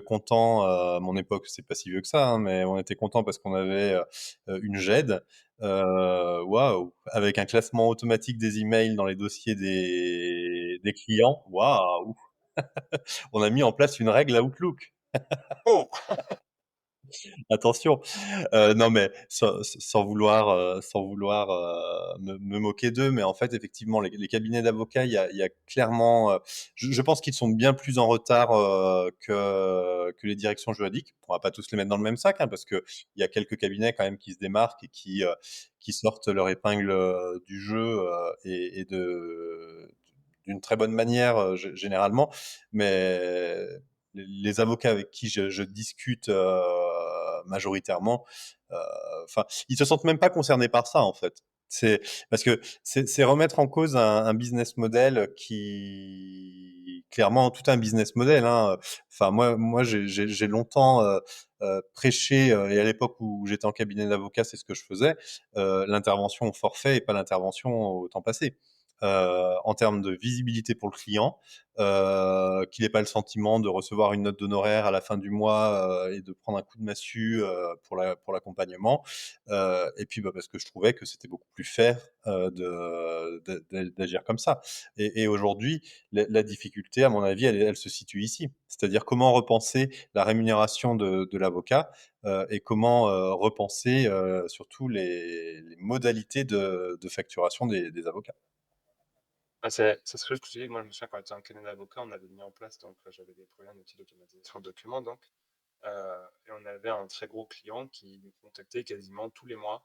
contents, à mon époque, c'est pas si vieux que ça, hein, mais on était contents parce qu'on avait, une GED, waouh! Avec un classement automatique des emails dans les dossiers des clients, waouh! On a mis en place une règle à Outlook. Oh! Attention. Non, mais sans vouloir me moquer d'eux, mais en fait, effectivement, les cabinets d'avocats, il y a clairement, je pense qu'ils sont bien plus en retard, que les directions juridiques. On va pas tous les mettre dans le même sac, hein, parce que il y a quelques cabinets quand même qui se démarquent et qui sortent leur épingle, du jeu, d'une très bonne manière, généralement. Mais les avocats avec qui je discute, majoritairement, enfin, ils se sentent même pas concernés par ça, en fait. C'est parce que c'est remettre en cause un business model qui clairement tout un business model, hein. Enfin moi j'ai longtemps prêché et à l'époque où j'étais en cabinet d'avocat, c'est ce que je faisais, l'intervention au forfait et pas l'intervention au temps passé. En termes de visibilité pour le client, qu'il ait pas le sentiment de recevoir une note d'honoraire à la fin du mois et de prendre un coup de massue pour l'accompagnement. Et puis parce que je trouvais que c'était beaucoup plus fair d'agir comme ça. Et aujourd'hui, la difficulté, à mon avis, elle se situe ici. C'est-à-dire comment repenser la rémunération de l'avocat et comment repenser surtout les modalités de facturation des avocats. C'est ce que je te dis. Moi, je me souviens quand j'étais en cabinet d'avocat, on avait mis en place, donc j'avais des problèmes d'outils d'automatisation de documents, donc, et on avait un très gros client qui nous contactait quasiment tous les mois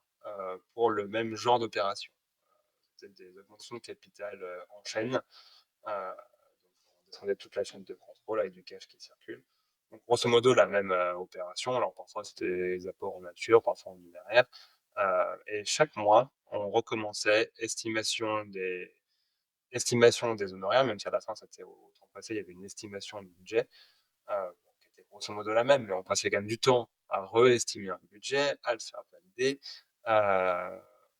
pour le même genre d'opération. C'était des augmentations de capital en chaîne. Donc on descendait toute la chaîne de contrôle avec du cash qui circule. Donc, grosso modo, la même opération. Alors, parfois, c'était des apports en nature, parfois en numéraire. Et chaque mois, on recommençait estimation des honoraires, même si à la fin, c'était au temps passé, il y avait une estimation du budget, qui était grosso modo la même, mais on passait quand même du temps à réestimer un budget, à le faire valider.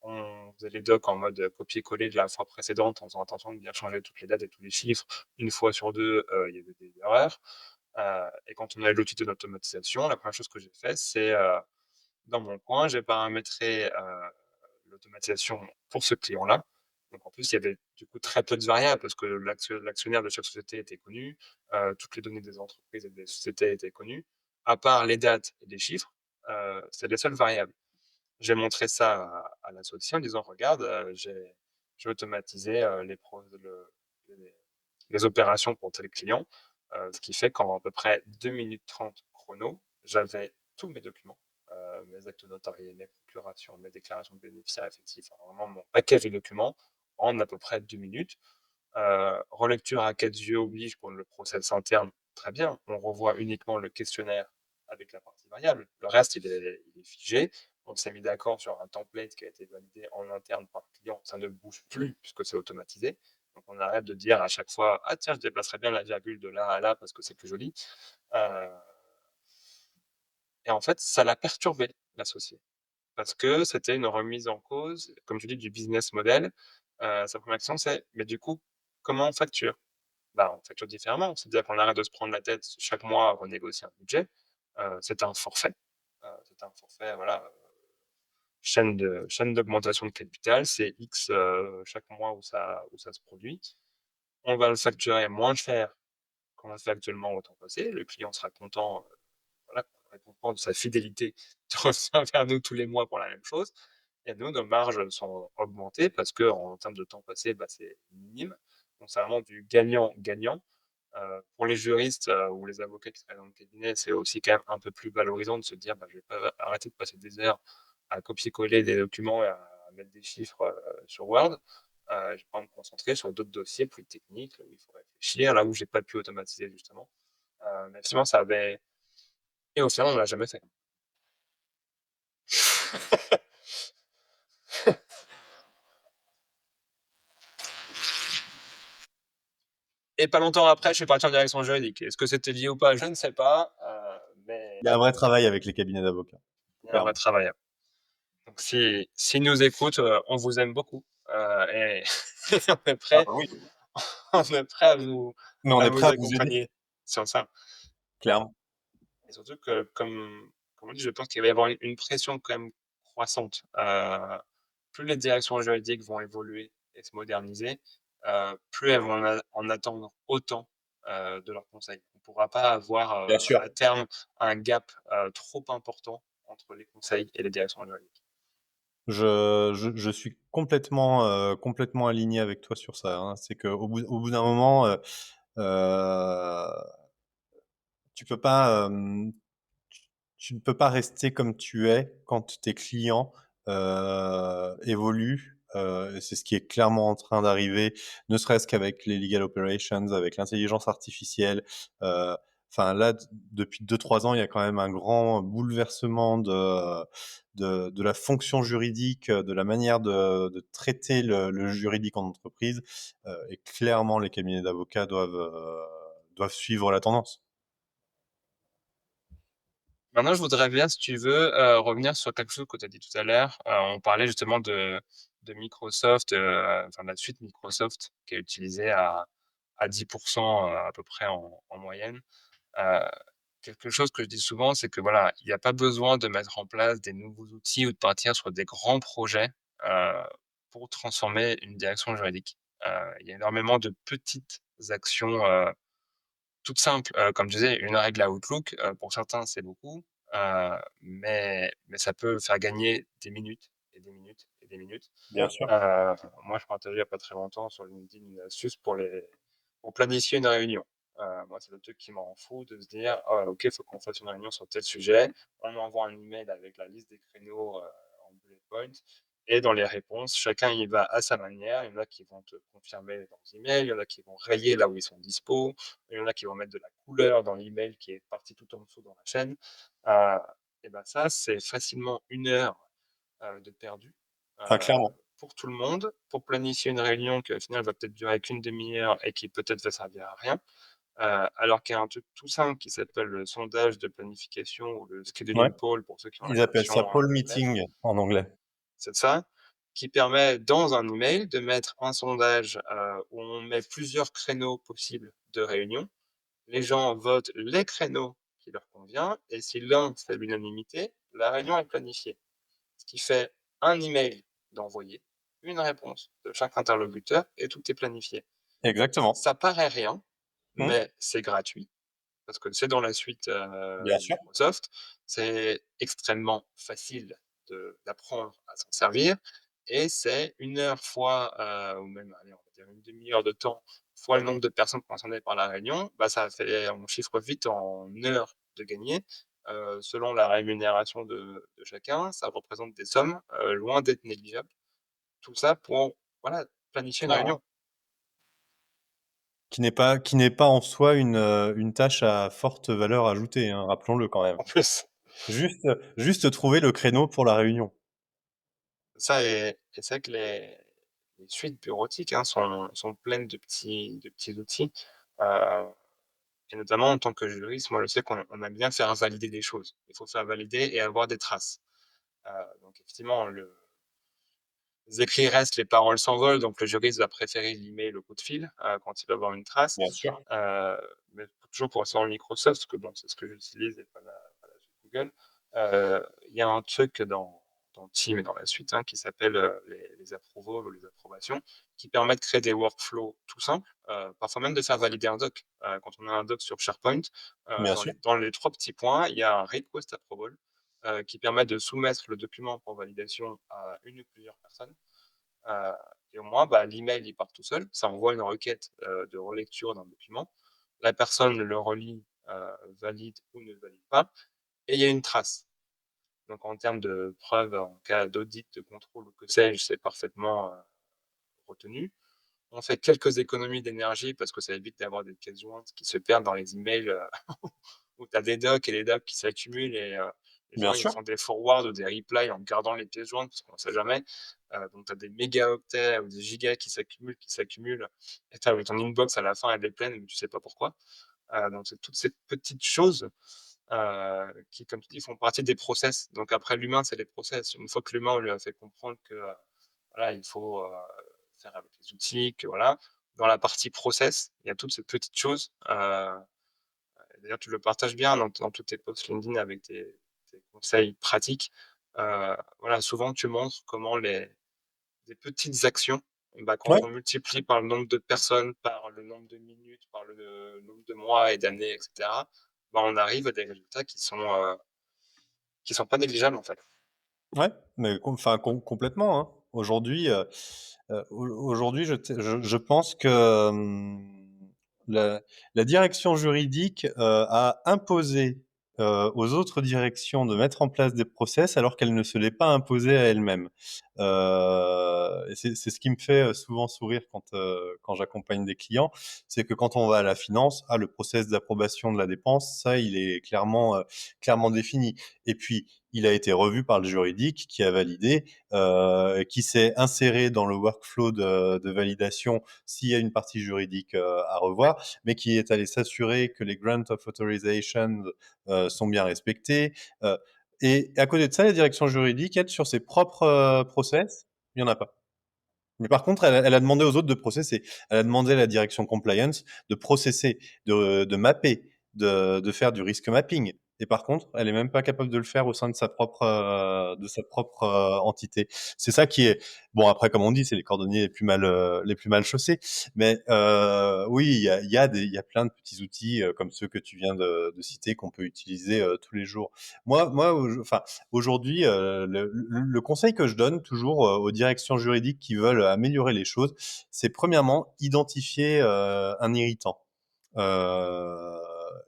On faisait les docs en mode copier-coller de la fois précédente, en faisant attention de bien changer toutes les dates et tous les chiffres. Une fois sur deux, il y avait des erreurs. Et quand on a l'outil d'automatisation, la première chose que j'ai fait, c'est dans mon coin, j'ai paramétré l'automatisation pour ce client-là. Donc en plus, il y avait du coup très peu de variables parce que l'actionnaire de chaque société était connu, toutes les données des entreprises et des sociétés étaient connues. À part les dates et les chiffres, c'est les seules variables. J'ai montré ça à l'associé en disant, regarde, j'ai automatisé les opérations pour tel client, ce qui fait qu'en à peu près 2 minutes 30 chrono, j'avais tous mes documents, mes actes notariés, mes procurations, mes déclarations de bénéficiaires effectifs, enfin, vraiment mon paquet de documents en à peu près 2 minutes. Relecture à 4 yeux oblige pour le process interne, très bien. On revoit uniquement le questionnaire avec la partie variable. Le reste, il est figé. On s'est mis d'accord sur un template qui a été validé en interne par le client. Ça ne bouge plus puisque c'est automatisé. Donc on arrête de dire à chaque fois, ah tiens, je déplacerai bien la virgule de là à là parce que c'est plus joli. Et en fait, ça l'a perturbé, l'associé. Parce que c'était une remise en cause, comme tu dis, du business model. Sa première question, c'est, mais du coup, comment on facture? Bah, on facture différemment. C'est-à-dire qu'on arrête de se prendre la tête chaque mois à renégocier un budget. C'est un forfait. C'est un forfait, voilà, chaîne d'augmentation de capital. C'est X chaque mois où ça se produit. On va le facturer moins cher qu'on le fait actuellement au temps passé. Le client sera content, voilà, content de sa fidélité de revenir vers nous tous les mois pour la même chose. Et nous, nos marges sont augmentées parce que en termes de temps passé, bah, c'est minime. Donc, c'est vraiment du gagnant-gagnant. Pour les juristes ou les avocats qui travaillent dans le cabinet, c'est aussi quand même un peu plus valorisant de se dire, bah, je vais pas arrêter de passer des heures à copier-coller des documents et à mettre des chiffres sur Word. Je vais pas me concentrer sur d'autres dossiers plus techniques, là où il faut réfléchir, là où j'ai pas pu automatiser justement. Mais finalement, ça avait... Et au final, on l'a jamais fait. Et pas longtemps après, je suis parti en direction juridique. Est-ce que c'était lié ou pas? Je ne sais pas, mais Il y a un vrai travail avec les cabinets d'avocats, il y a un vrai clairement. travail. Donc si nous écoute, on vous aime beaucoup, et on est Ah prêt bah oui, on est prêt mais on à est prêt vous à vous aider, accompagner sur ça. clairement. Et surtout que comme on dit, je pense qu'il va y avoir une pression quand même croissante. Plus les directions juridiques vont évoluer et se moderniser, plus elles vont en attendre autant, de leurs conseils. On ne pourra pas avoir, Bien sûr. à terme un gap, trop important entre les conseils et les directions juridiques. Je suis complètement aligné avec toi sur ça, hein. C'est qu'au bout d'un moment, heu, tu peux pas, tu ne peux pas rester comme tu es quand tes clients évoluent. Et c'est ce qui est clairement en train d'arriver, ne serait-ce qu'avec les legal operations, avec l'intelligence artificielle. enfin là, depuis 2-3 ans, il y a quand même un grand bouleversement de la fonction juridique, de la manière de traiter le juridique en entreprise, et clairement les cabinets d'avocats doivent suivre la tendance. Maintenant, je voudrais bien, si tu veux, revenir sur quelque chose que tu as dit tout à l'heure. On parlait justement de Microsoft, enfin de la suite Microsoft qui est utilisée à 10 à peu près en moyenne. Heu, Quelque chose que je dis souvent, c'est que voilà, il y a pas besoin de mettre en place des nouveaux outils ou de partir sur des grands projets, heu, pour transformer une direction juridique. Il y a énormément de petites actions, toutes simples, comme je disais, une règle à Outlook, pour certains, c'est beaucoup, mais ça peut faire gagner des minutes et des minutes et des minutes. Bien sûr. Moi, je partageais il y a pas très longtemps sur LinkedIn une astuce pour planifier une réunion. Moi, c'est le truc qui m'en fout de se dire: «Ah OK, il faut qu'on fasse une réunion sur tel sujet». On envoie un email avec la liste des créneaux, en bullet point et dans les réponses, chacun y va à sa manière. Il y en a qui vont te confirmer dans l'email, il y en a qui vont rayer là où ils sont dispo, il y en a qui vont mettre de la couleur dans l'email qui est partie tout en dessous dans la chaîne. Heu et ben, ça, c'est facilement 1 heure, de perdu, Ah heu, clairement. pour tout le monde, pour planifier une réunion qui au final va peut-être durer qu'une demi-heure et qui peut-être va servir à rien. Alors qu'il y a un truc tout simple qui s'appelle le sondage de planification ou le Ouais, scheduling poll pour ceux qui ont la ils appellent version, ça poll anglaise. meeting en anglais. C'est ça, qui permet dans un email de mettre un sondage, où on met plusieurs créneaux possibles de réunion. Les gens votent les créneaux qui leur convient et si l'un fait l'unanimité, la réunion est planifiée. Ce qui fait un email d'envoyé, une réponse de chaque interlocuteur et tout est planifié. Exactement. Ça paraît rien, Mmh, mais c'est gratuit parce que c'est dans la suite, bien sûr. Microsoft. C'est extrêmement facile d'apprendre à s'en servir et c'est 1 heure fois, ou même allez, on va dire une demi-heure de temps, fois le nombre de personnes concernées par la réunion, bah, ça fait on chiffre vite en heures de gagné. Selon la rémunération de chacun, ça représente des sommes, loin d'être négligeables. Tout ça pour, voilà, planifier une Clairement. réunion. Qui n'est pas en soi une tâche à forte valeur ajoutée, hein, rappelons-le quand même. En plus, Juste trouver le créneau pour la réunion. ça et c'est vrai que les suites bureautiques, hein, sont pleines de petits outils, heu et notamment en tant que juriste, moi je sais qu'on aime bien faire valider des choses. Il faut faire valider et avoir des traces. Heu, donc effectivement, les écrits restent, les paroles s'envolent, donc le juriste va préférer l'email au coup de fil, quand il va avoir une trace. Bien sûr. Mais toujours pour rester dans le Microsoft, parce que bon, c'est ce que j'utilise et pas la suite Google. Il y a un truc dans Teams et dans la suite, hein, qui s'appelle, les approvals ou les approbations, qui permet de créer des workflows tout simples, parfois même de faire valider un doc. Quand on a un doc sur SharePoint, Bien dans sûr. les 3 petits points, il y a un request approval, qui permet de soumettre le document pour validation à une ou plusieurs personnes. Heu et au moins, bah, l'email, il part tout seul. Ça envoie une requête, de relecture d'un document. La personne le relit, valide ou ne valide pas et il y a une trace. Donc en termes de preuves, en cas d'audit, de contrôle ou que sais-je, c'est parfaitement, retenu. On fait quelques économies d'énergie parce que ça évite d'avoir des pièces jointes qui se perdent dans les emails, où tu as des docs et des docs qui s'accumulent et les Bien gens, ils sûr. font des forwards ou des replies en gardant les pièces jointes parce qu'on ne sait jamais. Donc tu as des mégaoctets ou des gigas qui s'accumulent et tu as ton inbox à la fin, elle est pleine, mais tu sais pas pourquoi. Donc c'est toutes ces petites choses, qui, comme tu dis, font partie des process. Donc après l'humain, c'est les process. Une fois que l'humain, on lui a fait comprendre que, voilà, il faut, faire avec les outils, que voilà. Dans la partie process, il y a toutes ces petites choses, d'ailleurs, tu le partages bien dans tous tes posts LinkedIn avec tes conseils pratiques. Voilà, souvent tu montres comment les des petites actions, bah, quand Ouais, on multiplie par le nombre de personnes, par le nombre de minutes, par le nombre de mois et d'années et cetera, bah, on arrive à des résultats qui sont pas négligeables, en fait. ouais, mais enfin complètement, hein. Aujourd'hui, je pense que, la direction juridique, a imposé aux autres directions de mettre en place des process alors qu'elle ne se l'est pas imposé à elle-même. Et c'est ce qui me fait souvent sourire quand j'accompagne des clients, c'est que quand on va à la finance, le process d'approbation de la dépense, ça, il est clairement défini. Et puis, il a été revu par le juridique qui a validé, qui s'est inséré dans le workflow de validation s'il y a une partie juridique à revoir, mais qui est allé s'assurer que les grant of authorization sont bien respectés. Et à côté de ça, la direction juridique, elle, sur ses propres process, il n'y en a pas. Mais par contre, elle a demandé aux autres de processer. Elle a demandé à la direction compliance de processer, de mapper, de faire du risk mapping. Et par contre, elle est même pas capable de le faire au sein de sa propre entité. C'est ça qui est bon. Après, comme on dit, c'est les cordonniers les plus mal chaussés. Mais oui, il y a plein de petits outils comme ceux que tu viens de citer qu'on peut utiliser tous les jours. Enfin, aujourd'hui, le conseil que je donne toujours aux directions juridiques qui veulent améliorer les choses, c'est premièrement identifier un irritant. Euh,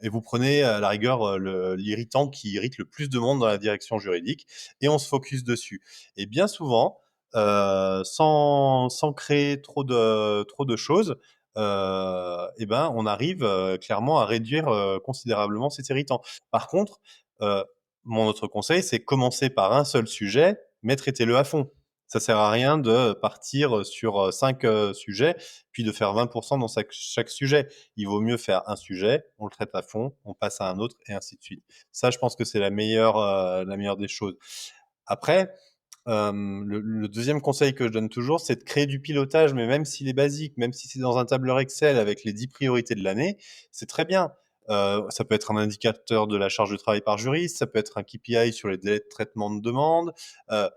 et vous prenez à la rigueur l'irritant qui irrite le plus de monde dans la direction juridique et on se focus dessus. Et bien souvent, sans créer trop de choses, eh ben, on arrive clairement à réduire considérablement cet irritant. Par contre, euh, mon autre conseil, c'est commencer par un seul sujet, mais traitez-le à fond. Ça sert à rien de partir sur 5 sujets, puis de faire 20% dans chaque sujet. Il vaut mieux faire un sujet, on le traite à fond, on passe à un autre, et ainsi de suite. Ça, je pense que c'est la meilleure des choses. Après, le deuxième conseil que je donne toujours, c'est de créer du pilotage, mais même s'il est basique, même si c'est dans un tableur Excel avec les 10 priorités de l'année, c'est très bien. Ça peut être un indicateur de la charge de travail par juriste, ça peut être un KPI sur les délais de traitement de demande. Euh,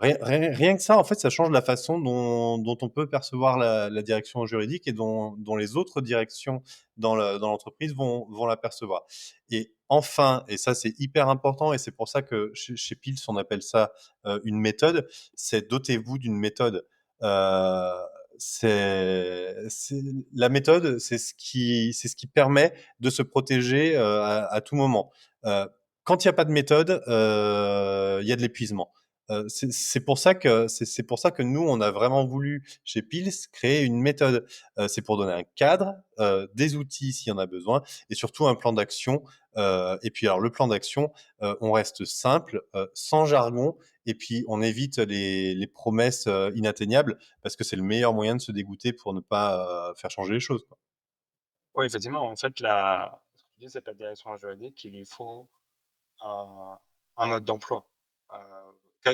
rien que ça, en fait, ça change la façon dont on peut percevoir la direction juridique et dont les autres directions dans l'entreprise vont la percevoir. Et enfin, et ça c'est hyper important, et c'est pour ça que chez Pils, on appelle ça une méthode, c'est dotez-vous d'une méthode. Euh, la méthode, c'est ce qui permet de se protéger à tout moment. Euh, Quand il n'y a pas de méthode, il y a de l'épuisement. C'est pour ça que nous, on a vraiment voulu chez Pils créer une méthode. C'est pour donner un cadre, des outils s'il y en a besoin, et surtout un plan d'action. Et puis alors le plan d'action, on reste simple, sans jargon, et puis on évite les promesses inatteignables parce que c'est le meilleur moyen de se dégoûter pour ne pas faire changer les choses, quoi. Oui, effectivement, en fait, ce que tu dis, c'est que la direction juridique, qu'il lui faut un, un mode d'emploi. Euh,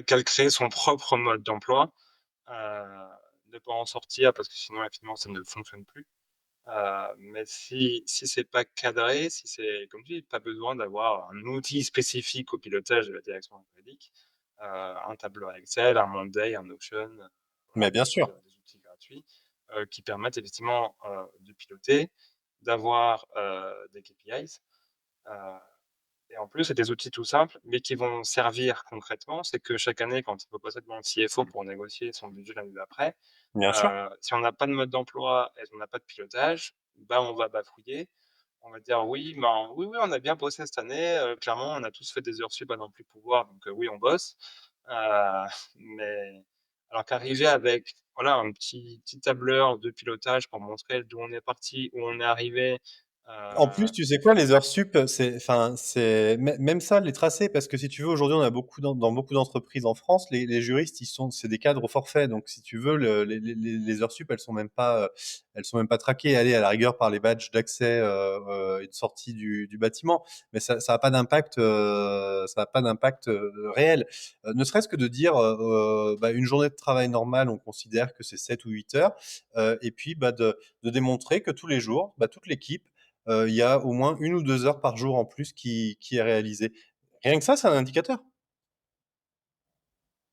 qu'elle crée son propre mode d'emploi, ne pas en sortir parce que sinon, effectivement, ça ne fonctionne plus. Mais si c'est pas cadré, si c'est, comme tu dis, pas besoin d'avoir un outil spécifique au pilotage de la direction juridique, un tableur Excel, un Monday, un Notion, Mais voilà, bien sûr. des outils gratuits qui permettent effectivement de piloter, d'avoir des KPIs. euh, et en plus, c'est des outils tout simples, mais qui vont servir concrètement. C'est que chaque année, quand il faut passer devant le CFO pour négocier son budget l'année d'après, Bien sûr. si on n'a pas de mode d'emploi et on n'a pas de pilotage, bah, on va bafouiller. On va dire oui, ben, oui, oui, on a bien bossé cette année. Clairement, on a tous fait des heures sup à n'en plus pouvoir, donc oui, on bosse. Mais alors qu'arriver avec voilà, un petit tableur de pilotage pour montrer d'où on est parti, où on est arrivé, En plus, tu sais quoi, les heures sup, même ça, les tracer, parce que si tu veux, aujourd'hui, on a dans beaucoup d'entreprises en France, les juristes, c'est des cadres au forfait. Donc, si tu veux, les heures sup, elles sont même pas traquées. Allez, à la rigueur, par les badges d'accès et de sortie du bâtiment. Mais ça a pas d'impact, ça a pas d'impact réel. Ne serait-ce que de dire, une journée de travail normale, on considère que c'est 7 ou 8 heures. Et puis, de démontrer que tous les jours, toute l'équipe, il y a au moins 1 ou 2 heures par jour en plus qui est réalisé. Rien que ça, c'est un indicateur.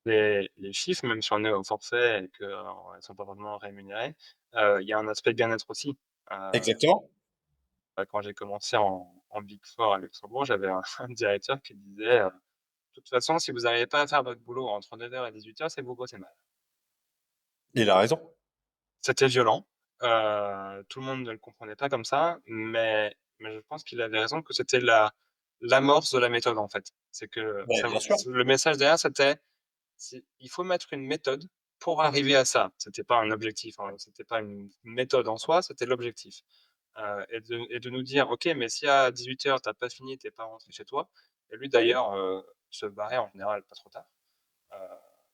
les chiffres, même si on est au forfait et qu'elles ne sont pas vraiment rémunérées, il y a un aspect bien-être aussi. Euh, Exactement. Quand j'ai commencé en Big Four à Luxembourg, j'avais un directeur qui disait de toute façon, si vous n'arrivez pas à faire votre boulot entre 9 heures et 18 heures, c'est que vous bossez mal. Il a raison. C'était violent. Tout le monde ne le comprenait pas comme ça, mais je pense qu'il avait raison que c'était la l'amorce de la méthode, en fait. C'est que Ouais, ça bien sûr. le message derrière, c'était: il faut mettre une méthode pour arriver à ça. C'était pas un objectif, hein, c'était pas une méthode en soi, c'était l'objectif. Et de nous dire: «OK, mais si à 18:00 tu pas fini, tu pas rentré chez toi», et lui d'ailleurs, se barrait en général pas trop tard. Heu,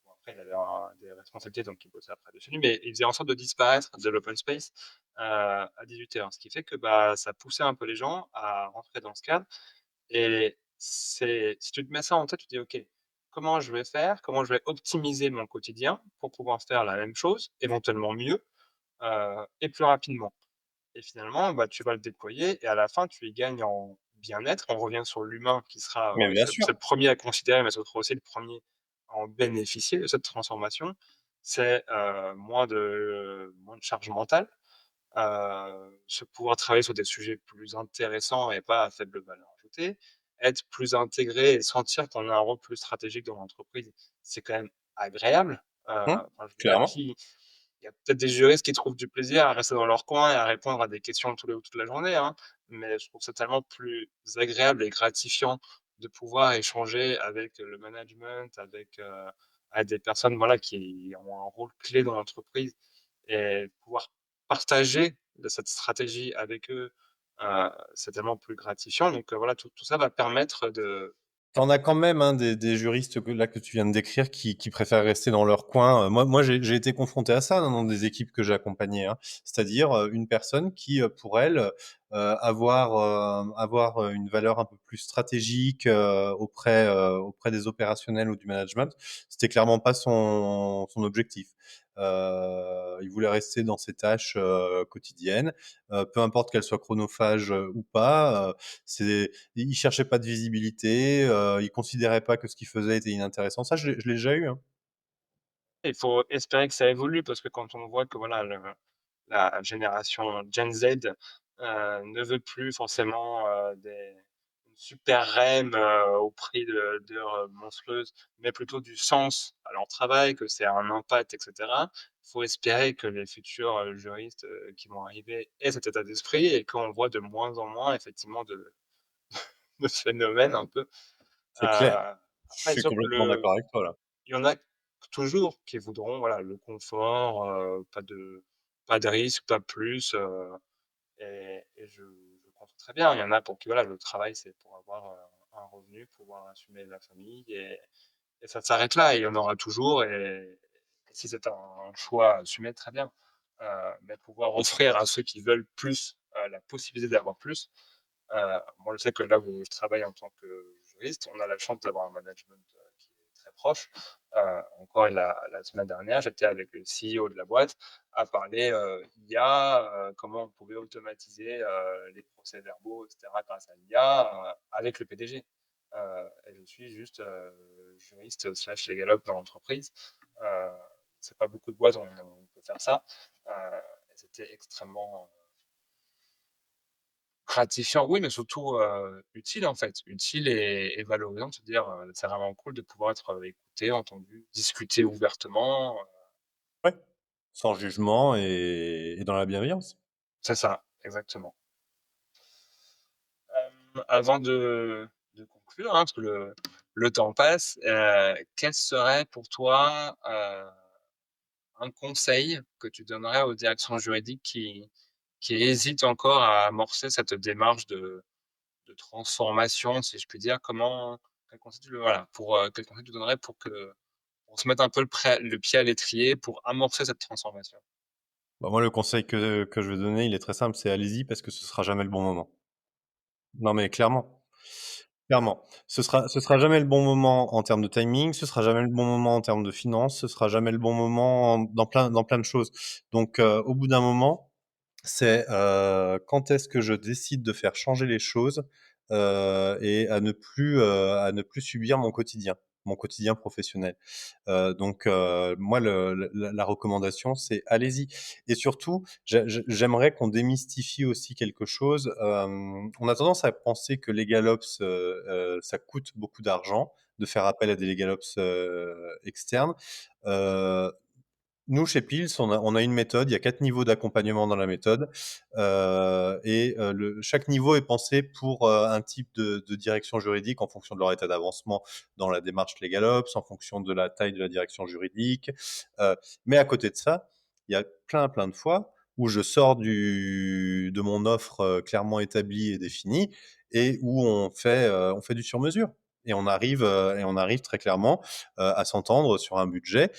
bon, après il avait des responsabilités, donc il bossait après dessus, mais il faisait en sorte de disparaître de l'open space, à 18:00. Ce qui fait que, bah, ça poussait un peu les gens à rentrer dans ce cadre. Et c'est si tu te mets ça en tête, tu te dis: «OK, comment je vais faire? Comment je vais optimiser mon quotidien pour pouvoir faire la même chose, éventuellement mieux, et plus rapidement?» Et finalement, bah, tu vas le déployer et à la fin, tu y gagnes en bien-être. On revient sur l'humain qui sera, Mais bien c'est sûr. le 1er à considérer, mais ce sera aussi le premier à en bénéficier de cette transformation. C'est, moins de charge mentale, se pouvoir travailler sur des sujets plus intéressants et pas à faible valeur ajoutée, être plus intégré et sentir qu'on a un rôle plus stratégique dans l'entreprise, c'est quand même agréable. Mmh, Enfin, je veux dire, clairement. qui il y a peut-être des juristes qui trouvent du plaisir à rester dans leur coin et à répondre à des questions toute la journée, hein, mais je trouve ça tellement plus agréable et gratifiant de pouvoir échanger avec le management, avec des personnes, voilà, qui ont un rôle clé dans l'entreprise et pouvoir partager de cette stratégie avec eux, c'est tellement plus gratifiant. Donc, voilà, tout ça va permettre de Tu en as quand même, hein, des juristes que tu viens de décrire qui préfèrent rester dans leur coin. Moi, j'ai été confronté à ça, hein, dans des équipes que j'ai accompagnées, hein. C'est-à-dire, une personne qui, pour elle, avoir une valeur un peu plus stratégique, auprès des opérationnels ou du management, c'était clairement pas son objectif. Il voulait rester dans ses tâches, quotidiennes, peu importe qu'elles soient chronophages, ou pas, il cherchait pas de visibilité, il considérait pas que ce qu'il faisait était inintéressant. Ça, je l'ai déjà eu, hein. il faut espérer que ça évolue parce que quand on voit que, voilà, la génération Gen Z, ne veut plus forcément, une super REM, au prix d'heures, monstrueuses, mais plutôt du sens à leur travail, que c'est un impact et cetera. Il faut espérer que les futurs, juristes, qui vont arriver aient cet état d'esprit et qu'on voit de moins en moins effectivement de phénomènes un peu. C'est clair. Je Après suis sûr que complètement d'accord avec toi, là. il y en a toujours qui voudront, voilà, le confort, pas de risque, pas plus, et je comprends très bien. Il y en a pour qui, voilà, le travail, c'est pour avoir, un revenu, pouvoir assumer la famille et ça s'arrête là. Et il y en aura toujours et si c'est un choix assumé, très bien. Mais pouvoir offrir à ceux qui veulent plus, la possibilité d'avoir plus. Moi, je sais que là où je travaille en tant que juriste, on a la chance d'avoir un management, qui est très proche. Encore la semaine dernière, j'étais avec le CEO de la boîte à parler, IA, comment on pouvait automatiser, les procès-verbaux et cetera grâce à l'IA, avec le PDG. Et je suis juste, juriste slash légal dans l'entreprise. Heu, c'est pas beaucoup de boîtes où on peut faire ça, heu, et c'était extrêmement gratifiant, oui, mais surtout, utile, en fait. Utile et valorisant de se dire, c'est vraiment cool de pouvoir être, écouté, entendu, discuter ouvertement, Ouais, sans jugement et dans la bienveillance. c'est ça, exactement. Avant de conclure, hein, parce que le temps passe, quel serait pour toi, un conseil que tu donnerais aux directions juridiques qui hésitent encore à amorcer cette démarche de transformation, si je puis dire? Quel conseil quel conseil tu donnerais pour qu'on se mette un peu le pied à l'étrier pour amorcer cette transformation? Bah, moi, le conseil que je vais donner, il est très simple, c'est allez-y parce que ce sera jamais le bon moment. Non, mais clairement, clairement. Ce sera jamais le bon moment en termes de timing, ce sera jamais le bon moment en termes de finances, ce sera jamais le bon moment dans plein de choses. Donc, au bout d'un moment, c'est, quand est-ce que je décide de faire changer les choses, et à ne plus subir mon quotidien professionnel. Donc, moi, la recommandation, c'est allez-y. Et surtout, j'aimerais qu'on démystifie aussi quelque chose. On a tendance à penser que les GalOps, ça coûte beaucoup d'argent de faire appel à des LegalOps externes. Heu, Nous, chez Pils, on a une méthode, il y a 4 niveaux d'accompagnement dans la méthode, chaque niveau est pensé pour, un type de direction juridique en fonction de leur état d'avancement dans la démarche LegalOps, en fonction de la taille de la direction juridique, heu, mais à côté de ça, il y a plein de fois où je sors de mon offre, clairement établie et définie et où on fait du sur mesure et on arrive très clairement, à s'entendre sur un budget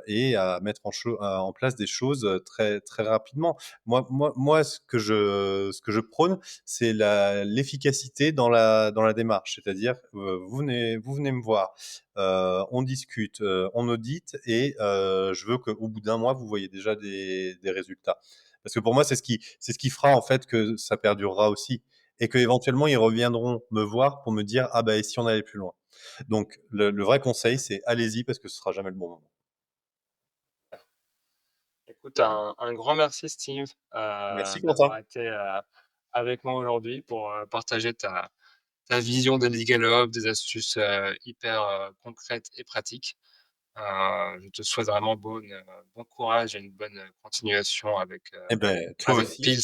et à mettre en place des choses très rapidement. Moi, ce que je prône, c'est l'efficacité dans la démarche. C'est-à-dire, vous venez me voir, on discute, on audite et je veux qu'au bout d'un mois, vous voyez déjà des résultats. Parce que pour moi, c'est ce qui fera en fait que ça perdurera aussi et qu'éventuellement, ils reviendront me voir pour me dire: «Ah bah, et si on allait plus loin?» Donc le vrai conseil, c'est allez-y parce que ce sera jamais le bon moment. Écoute, un grand merci Steve, Merci Quentin. d'avoir été, avec moi aujourd'hui pour, partager ta vision des LegalOps, des astuces, hyper, concrètes et pratiques. Je te souhaite vraiment bon courage et une bonne, continuation Eh ben, toi avec aussi. Pils,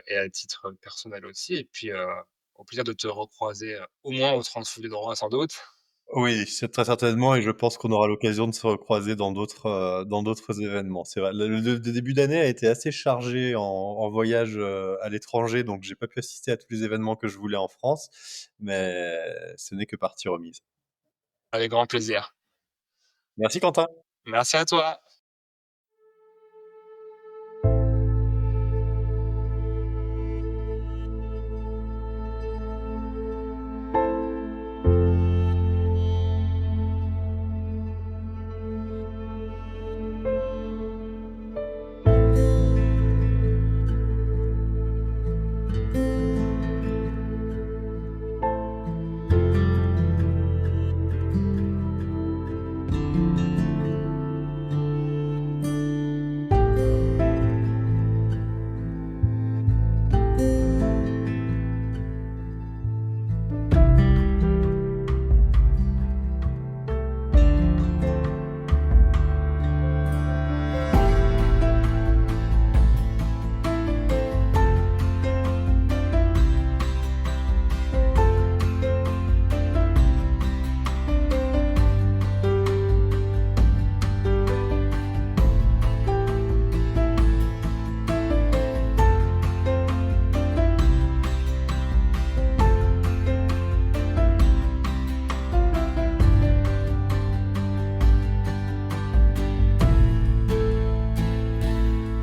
et à titre personnel aussi et puis, au plaisir de te recroiser, au moins au Transfo du droit sans doute. Oui, c'est très certainement et je pense qu'on aura l'occasion de se recroiser dans d'autres événements. C'est vrai, le début d'année a été assez chargé en voyage, à l'étranger, donc j'ai pas pu assister à tous les événements que je voulais en France, mais ce n'est que partie remise. Avec grand plaisir. Merci Quentin. Merci à toi.